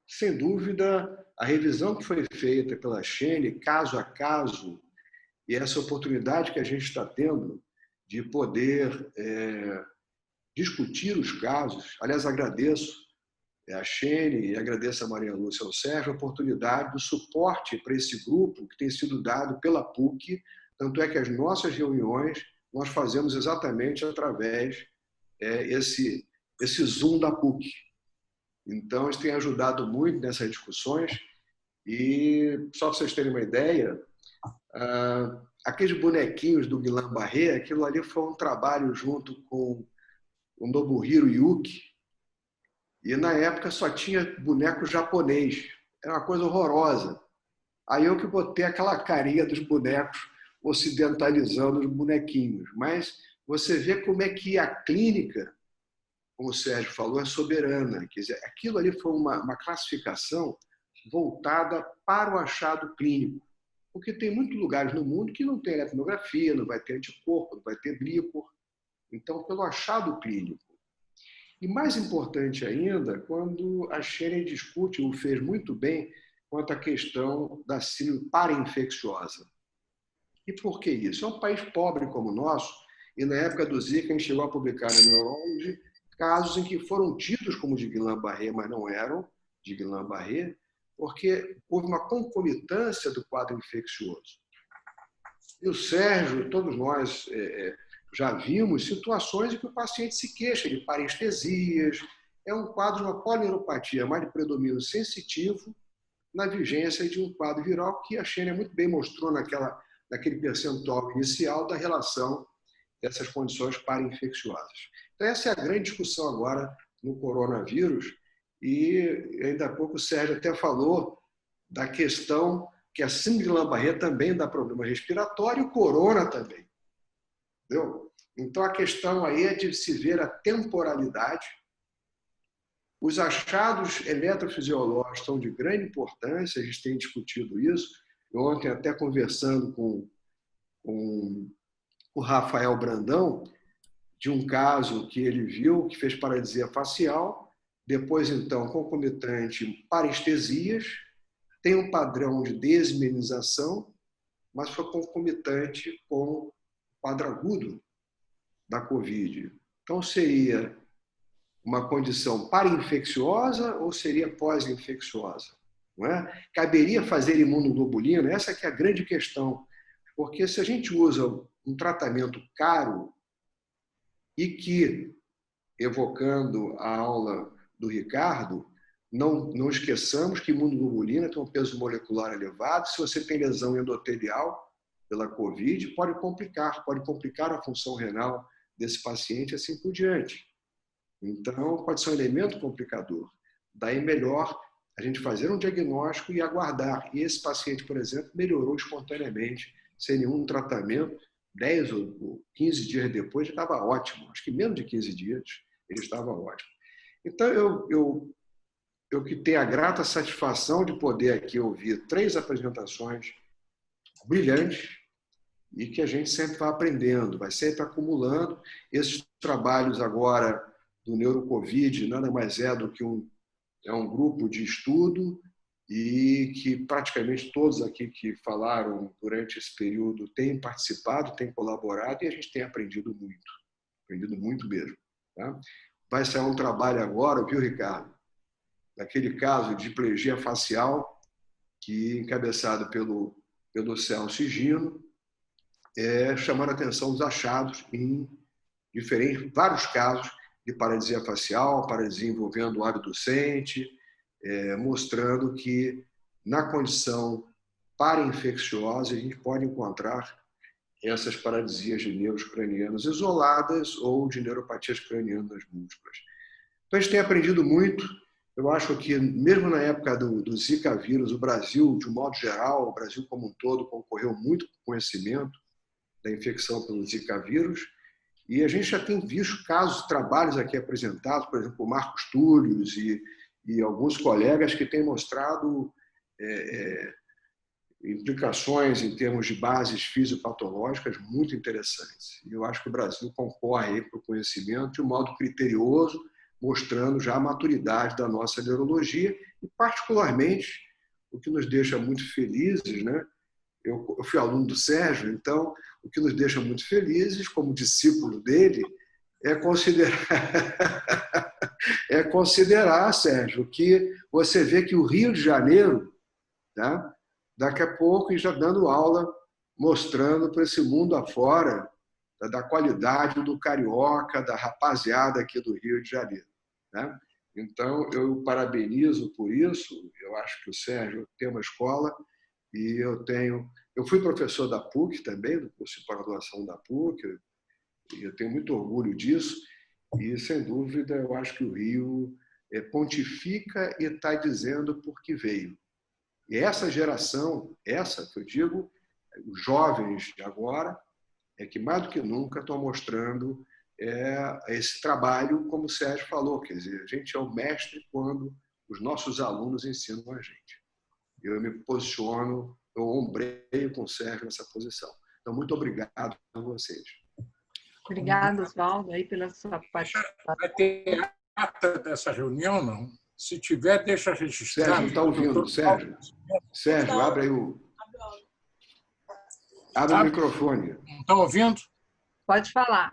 sem dúvida, a revisão que foi feita pela Shane, caso a caso, e essa oportunidade que a gente está tendo de poder discutir os casos. Aliás, agradeço a Shane e agradeço a Maria Lúcia e ao Sérgio a oportunidade do suporte para esse grupo que tem sido dado pela PUC, tanto é que as nossas reuniões nós fazemos exatamente através esse Zoom da PUC. Então, isso tem ajudado muito nessas discussões e, só para vocês terem uma ideia, aqueles bonequinhos do Guillain-Barré, aquilo ali foi um trabalho junto com o Nobuhiro Yuki, e na época só tinha boneco japonês. Era uma coisa horrorosa. Aí eu que botei aquela carinha dos bonecos ocidentalizando os bonequinhos. Mas você vê como é que a clínica, como o Sérgio falou, é soberana. Quer dizer, aquilo ali foi uma classificação voltada para o achado clínico. Porque tem muitos lugares no mundo que não tem eletromiografia, não vai ter anticorpo, não vai ter blícor. Então, pelo achado clínico. E mais importante ainda, quando a Shane discute, o fez muito bem, quanto à questão da síndrome parainfecciosa. E por que isso? É um país pobre como o nosso, e na época do Zika, a gente chegou a publicar na Neurology casos em que foram tidos como de Guillain-Barré, mas não eram de Guillain-Barré, porque houve uma concomitância do quadro infeccioso. E o Sérgio, todos nós já vimos situações em que o paciente se queixa de parestesias. É um quadro de uma polineuropatia mais de predomínio sensitivo na vigência de um quadro viral que a Xênia muito bem mostrou naquele percentual inicial da relação dessas condições parainfecciosas. Então, essa é a grande discussão agora no coronavírus. E ainda há pouco o Sérgio até falou da questão que a síndrome de Guillain-Barré também dá problema respiratório e o corona também. Entendeu? Então, a questão aí é de se ver a temporalidade. Os achados eletrofisiológicos são de grande importância, a gente tem discutido isso. Ontem, até conversando com o Rafael Brandão, de um caso que ele viu, que fez paralisia facial, depois, então, concomitante parestesias, tem um padrão de desminização, mas foi concomitante com quadro agudo da Covid. Então, seria uma condição parainfecciosa ou seria pós-infecciosa? Não é? Caberia fazer imunoglobulina? Essa que é a grande questão. Porque se a gente usa um tratamento caro e que, evocando a aula do Ricardo, não esqueçamos que imunoglobulina tem um peso molecular elevado. Se você tem lesão endotelial pela Covid, pode complicar a função renal desse paciente e assim por diante. Então, pode ser um elemento complicador. Daí, melhor a gente fazer um diagnóstico e aguardar. E esse paciente, por exemplo, melhorou espontaneamente, sem nenhum tratamento. 10 ou 15 dias depois, ele estava ótimo. Acho que menos de 15 dias, ele estava ótimo. Então, eu que tenho a grata satisfação de poder aqui ouvir 3 apresentações brilhantes e que a gente sempre vai aprendendo, vai sempre acumulando. Esses trabalhos agora do NeuroCovid nada mais é do que um grupo de estudo e que praticamente todos aqui que falaram durante esse período têm participado, têm colaborado e a gente tem aprendido muito mesmo. Tá? Vai sair um trabalho agora, viu, Ricardo? Daquele caso de diplegia facial, que encabeçado pelo Celso Gino, chamando a atenção dos achados em vários casos de paralisia facial, paralisia envolvendo o abducente, mostrando que na condição parainfecciosa a gente pode encontrar essas paralisias de nervos cranianos isoladas ou de neuropatias cranianas múltiplas. Então a gente tem aprendido muito. Eu acho que mesmo na época do Zika vírus, o Brasil, de um modo geral, o Brasil como um todo, concorreu muito com o conhecimento da infecção pelo Zika vírus. E a gente já tem visto casos, trabalhos aqui apresentados, por exemplo, o Marcos Túlios e alguns colegas que têm mostrado implicações em termos de bases fisiopatológicas muito interessantes. E eu acho que o Brasil concorre para o conhecimento de um modo criterioso, mostrando já a maturidade da nossa neurologia e, particularmente, o que nos deixa muito felizes, né? Eu fui aluno do Sérgio, então, o que nos deixa muito felizes, como discípulo dele, é considerar, Sérgio, que você vê que o Rio de Janeiro, tá, daqui a pouco, já dando aula, mostrando para esse mundo afora da qualidade do carioca, da rapaziada aqui do Rio de Janeiro. Né? Então, eu o parabenizo por isso. Eu acho que o Sérgio tem uma escola e eu fui professor da PUC também, do curso de pós-graduação da PUC, e eu tenho muito orgulho disso. E, sem dúvida, eu acho que o Rio pontifica e está dizendo por que veio. E essa geração, que eu digo, os jovens de agora, que mais do que nunca estão mostrando esse trabalho, como o Sérgio falou, quer dizer, a gente é o mestre quando os nossos alunos ensinam a gente. Eu me posiciono, eu ombreio com o Sérgio nessa posição. Então, muito obrigado a vocês. Obrigada, Oswaldo, aí pela sua participação. Vai ter ata dessa reunião, não? Se tiver, deixa registrado. Sérgio, está ouvindo? Sérgio, abre aí abre o microfone. Estão ouvindo? Pode falar.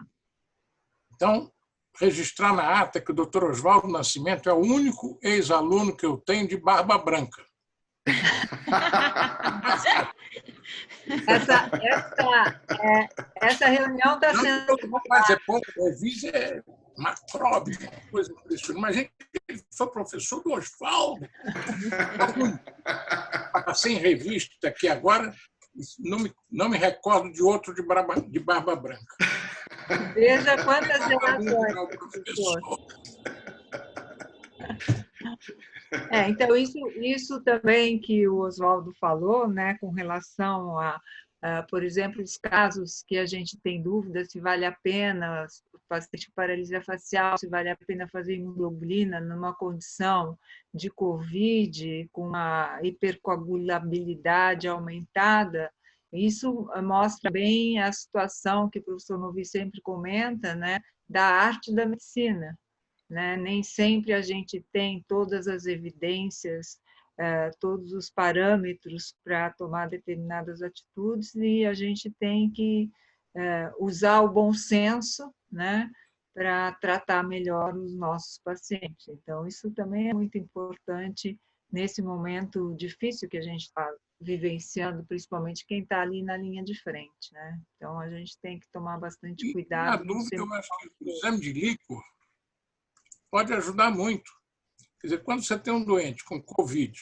Então, registrar na ata que o Dr. Oswaldo Nascimento é o único ex-aluno que eu tenho de barba branca. Essa reunião está sendo... Mas depois é macróbio, uma coisa impressionante. Mas ele foi professor do Oswaldo. Passei em revista aqui agora, não me recordo de outro de barba branca. Veja quantas gerações, professor. Então, isso também que o Oswaldo falou, né, com relação a, por exemplo, os casos que a gente tem dúvida se vale a pena, paciente com paralisia facial, se vale a pena fazer imunoglobulina numa condição de COVID, com uma hipercoagulabilidade aumentada. Isso mostra bem a situação que o professor Novi sempre comenta, né, da arte da medicina. Né? Nem sempre a gente tem todas as evidências, todos os parâmetros para tomar determinadas atitudes e a gente tem que usar o bom senso, né, para tratar melhor os nossos pacientes. Então, isso também é muito importante nesse momento difícil que a gente está vivenciando, principalmente quem está ali na linha de frente. Né? Então, a gente tem que tomar bastante cuidado. Na dúvida, eu acho que o exame de líquor pode ajudar muito. Quer dizer, quando você tem um doente com COVID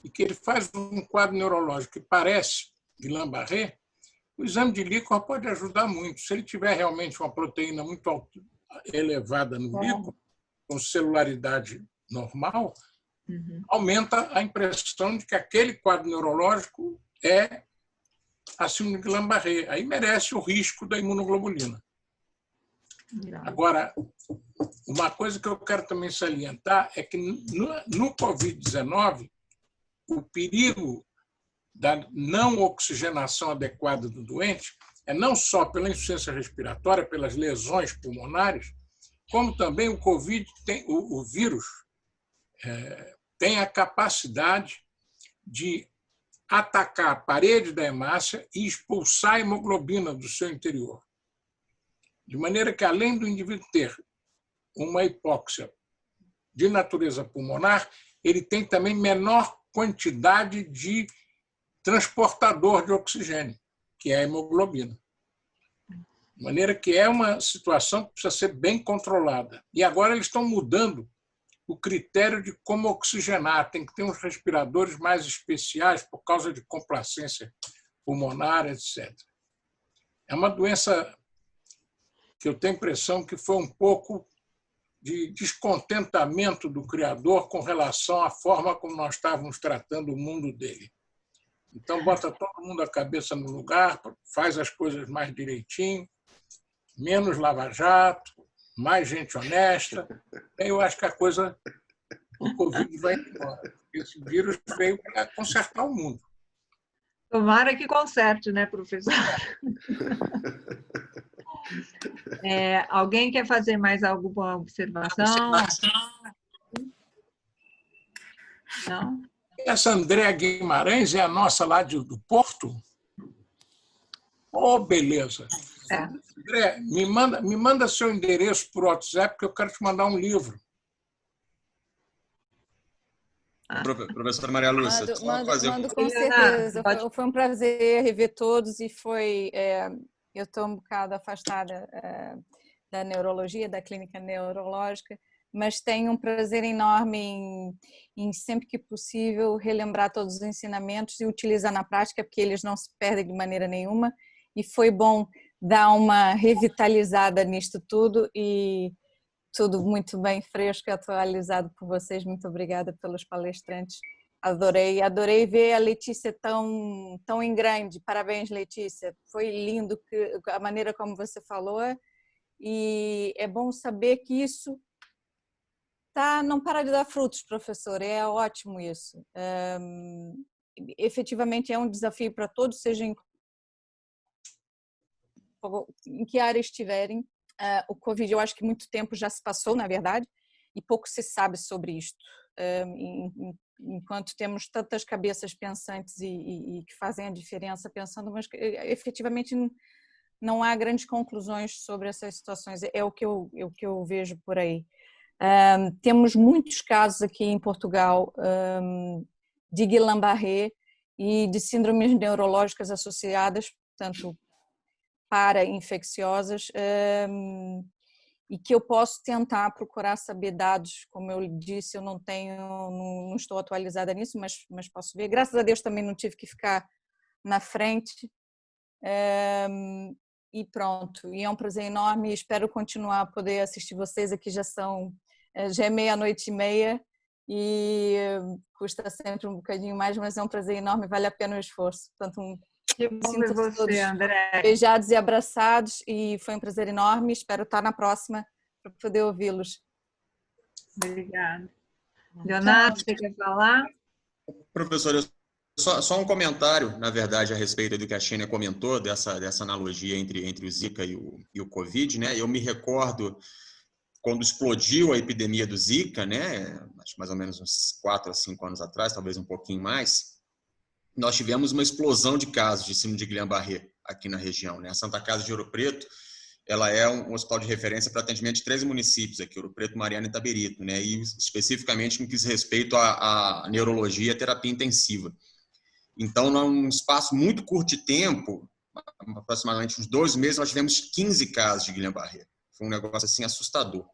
e que ele faz um quadro neurológico que parece Guillain-Barré, o exame de líquor pode ajudar muito. Se ele tiver realmente uma proteína muito elevada no líquor, com celularidade normal, aumenta a impressão de que aquele quadro neurológico é a síndrome de Guillain-Barré. Aí merece o risco da imunoglobulina. Agora, uma coisa que eu quero também salientar é que no Covid-19, o perigo da não oxigenação adequada do doente é não só pela insuficiência respiratória, pelas lesões pulmonares, como também o Covid o vírus tem a capacidade de atacar a parede da hemácia e expulsar a hemoglobina do seu interior. De maneira que, além do indivíduo ter uma hipóxia de natureza pulmonar, ele tem também menor quantidade de transportador de oxigênio. que é a hemoglobina. De maneira que é uma situação que precisa ser bem controlada. E agora eles estão mudando o critério de como oxigenar. Tem que ter uns respiradores mais especiais por causa de complacência pulmonar, etc. É uma doença que eu tenho a impressão que foi um pouco de descontentamento do criador com relação à forma como nós estávamos tratando o mundo dele. Então, bota todo mundo a cabeça no lugar, faz as coisas mais direitinho, menos lava-jato, mais gente honesta. Eu acho que a coisa, o Covid vai embora. Esse vírus veio para consertar o mundo. Tomara que conserte, né, professor? Alguém quer fazer mais alguma observação? Não? Essa Andréa Guimarães é a nossa lá do Porto? Oh, beleza. André, me manda seu endereço por WhatsApp, que eu quero te mandar um livro. Professora Maria Lúcia, mando com certeza. Foi um prazer rever todos e eu estou um bocado afastada da neurologia, da clínica neurológica, mas tenho um prazer enorme em sempre que possível relembrar todos os ensinamentos e utilizar na prática, porque eles não se perdem de maneira nenhuma. E foi bom dar uma revitalizada nisto tudo e tudo muito bem fresco e atualizado por vocês. Muito obrigada pelos palestrantes. Adorei ver a Letícia tão em grande. Parabéns, Letícia. Foi lindo a maneira como você falou e é bom saber que isso não para de dar frutos, professor. É ótimo isso. Efetivamente é um desafio para todos, seja em que área estiverem. O Covid, eu acho que muito tempo já se passou, na verdade, e pouco se sabe sobre isto. Enquanto temos tantas cabeças pensantes e que fazem a diferença pensando, mas efetivamente não há grandes conclusões sobre essas situações. É o que eu vejo por aí. Temos muitos casos aqui em Portugal de Guillain-Barré e de síndromes neurológicas associadas, portanto, para-infecciosas, e que eu posso tentar procurar saber dados, como eu disse, eu não estou atualizada nisso, mas posso ver. Graças a Deus também não tive que ficar na frente, e pronto. E é um prazer enorme e espero continuar a poder assistir vocês. Aqui já é 00:30 e custa sempre um bocadinho mais, mas é um prazer enorme, vale a pena o esforço. Portanto, que bom ver você, André. Beijados e abraçados, e foi um prazer enorme. Espero estar na próxima para poder ouvi-los. Obrigada. Leonardo, você quer falar? Professora, só um comentário, na verdade, a respeito do que a Xênia comentou, dessa analogia entre o Zika e o Covid, né? Eu me recordo quando explodiu a epidemia do Zika, né? Acho mais ou menos uns 4 a 5 anos atrás, talvez um pouquinho mais. Nós tivemos uma explosão de casos de síndrome de Guillain-Barré aqui na região, né? A Santa Casa de Ouro Preto, ela é um hospital de referência para atendimento de 3 municípios aqui, Ouro Preto, Mariana e Itabirito, né? E especificamente no que diz respeito à neurologia e à terapia intensiva. Então, num espaço muito curto de tempo, aproximadamente uns 2 meses, nós tivemos 15 casos de Guillain-Barré. Foi um negócio assim assustador.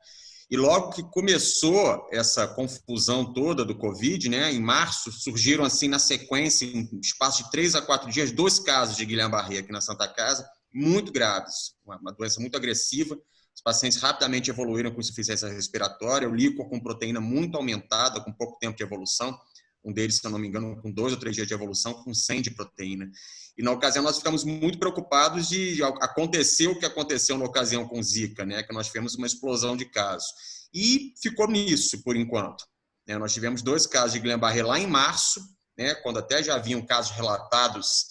E logo que começou essa confusão toda do Covid, né, em março, surgiram assim na sequência, em espaço de 3 a 4 dias, 2 casos de Guillain-Barré aqui na Santa Casa, muito graves, uma doença muito agressiva. Os pacientes rapidamente evoluíram com insuficiência respiratória, o líquor com proteína muito aumentada, com pouco tempo de evolução. Um deles, se eu não me engano, com 2 ou 3 dias de evolução, com 100 de proteína. E na ocasião nós ficamos muito preocupados de acontecer o que aconteceu na ocasião com Zika, né? Que nós tivemos uma explosão de casos. E ficou nisso, por enquanto. Nós tivemos 2 casos de Guillain-Barré lá em março, né? Quando até já haviam casos relatados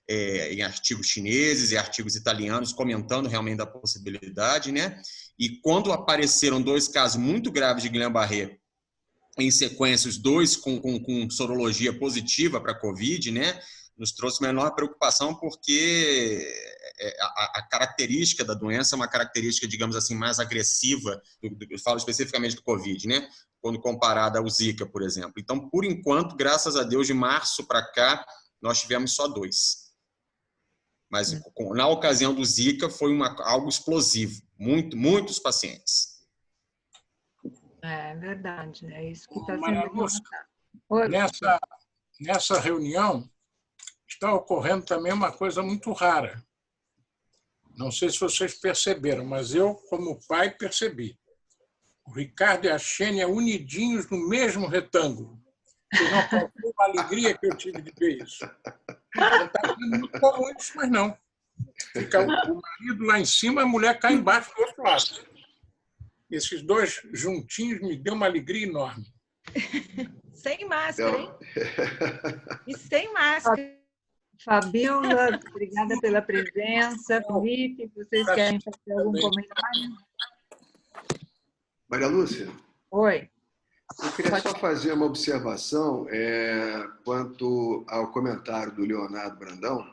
em artigos chineses e artigos italianos comentando realmente da possibilidade, né? E quando apareceram 2 casos muito graves de Guillain-Barré, em sequência, os 2 com sorologia positiva para a Covid, né? Nos trouxe menor preocupação porque a característica da doença é uma característica, digamos assim, mais agressiva, eu falo especificamente do Covid, né? Quando comparada ao Zika, por exemplo. Então, por enquanto, graças a Deus, de março para cá, nós tivemos só 2. Mas na ocasião do Zika foi algo explosivo, muitos pacientes. É verdade, é isso que está sendo Maria Lúcia, relatado. nessa reunião está ocorrendo também uma coisa muito rara. Não sei se vocês perceberam, mas eu, como pai, percebi. O Ricardo e a Xênia unidinhos no mesmo retângulo. Vocês não calculam a alegria que eu tive de ver isso. Não está sendo muito comum isso, mas não. Fica o marido lá em cima, a mulher cai embaixo do outro lado. Esses dois juntinhos me deu uma alegria enorme. Sem máscara, hein? E sem máscara. Fabíola, obrigada pela presença. Felipe, vocês querem fazer algum comentário? Maria Lúcia? Oi. Eu queria só fazer uma observação quanto ao comentário do Leonardo Brandão,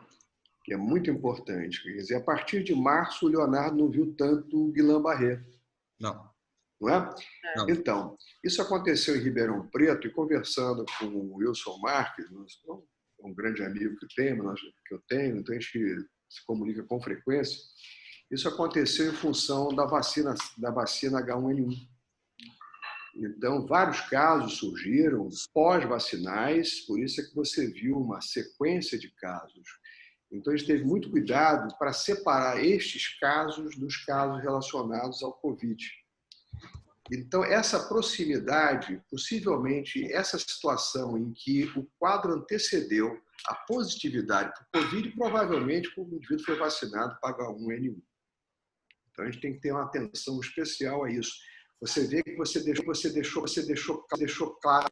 que é muito importante. Quer dizer, a partir de março, o Leonardo não viu tanto o Guillain-Barré. Não. Não é? Não. Então, isso aconteceu em Ribeirão Preto, e conversando com o Wilson Marques, um grande amigo que eu tenho, então a gente se comunica com frequência. Isso aconteceu em função da vacina H1N1. Então, vários casos surgiram pós-vacinais, por isso é que você viu uma sequência de casos. Então, a gente teve muito cuidado para separar estes casos dos casos relacionados ao Covid. Então, essa proximidade, possivelmente essa situação em que o quadro antecedeu a positividade para o Covid, provavelmente o indivíduo foi vacinado para H1N1. Então, a gente tem que ter uma atenção especial a isso. Você vê que você deixou claro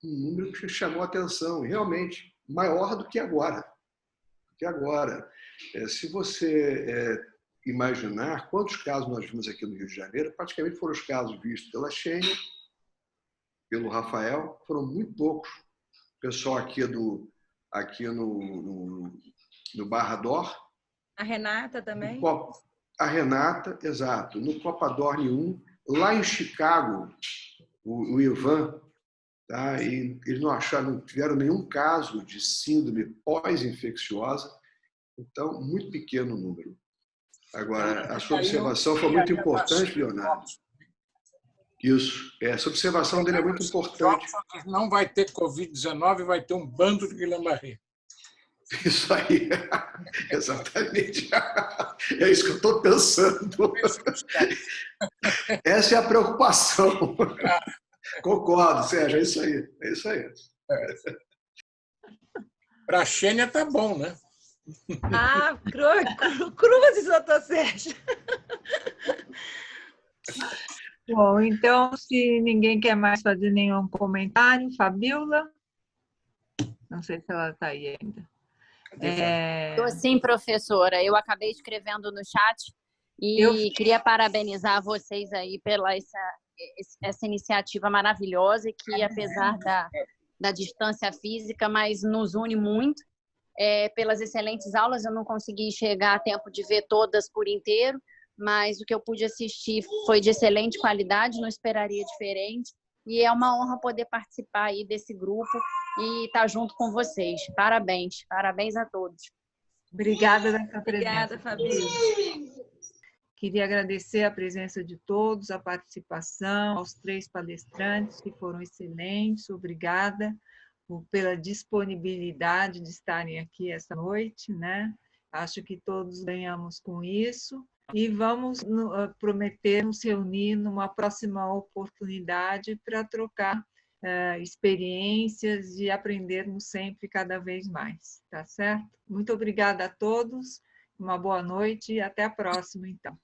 um número que chamou a atenção, e realmente maior do que agora. Se você imaginar quantos casos nós vimos aqui no Rio de Janeiro, praticamente foram os casos vistos pela Xênia, pelo Rafael, foram muito poucos. O pessoal aqui no Barra d'Or. A Renata também. A Renata, exato. No Copa Dorne 1, lá em Chicago, o Ivan, tá? E eles não tiveram nenhum caso de síndrome pós-infecciosa, então, muito pequeno o número. Agora, a sua observação foi muito importante, Leonardo. Isso. Essa observação dele é muito importante. Não vai ter Covid-19, vai ter um bando de Guillain-Barré. Isso aí. Exatamente. É isso que eu estou pensando. Essa é a preocupação. Concordo, Sérgio. É isso aí. Para a Xênia está bom, né? Ah, cruzes, doutor Sérgio. Bom, então, se ninguém quer mais fazer nenhum comentário, Fabíola? Não sei se ela está aí ainda. Estou sim, professora. Eu acabei escrevendo no chat e queria parabenizar vocês aí pela essa iniciativa maravilhosa, que apesar da distância física, mas nos une muito. Pelas excelentes aulas, eu não consegui chegar a tempo de ver todas por inteiro, mas o que eu pude assistir foi de excelente qualidade, não esperaria diferente. E é uma honra poder participar aí desse grupo e estar junto com vocês. Parabéns a todos. Obrigada da sua presença. Obrigada, Fabíola. Queria agradecer a presença de todos, a participação, aos 3 palestrantes que foram excelentes. Obrigada pela disponibilidade de estarem aqui essa noite, né? Acho que todos ganhamos com isso. E vamos prometer nos reunir numa próxima oportunidade para trocar experiências e aprendermos sempre cada vez mais, tá certo? Muito obrigada a todos, uma boa noite e até a próxima, então.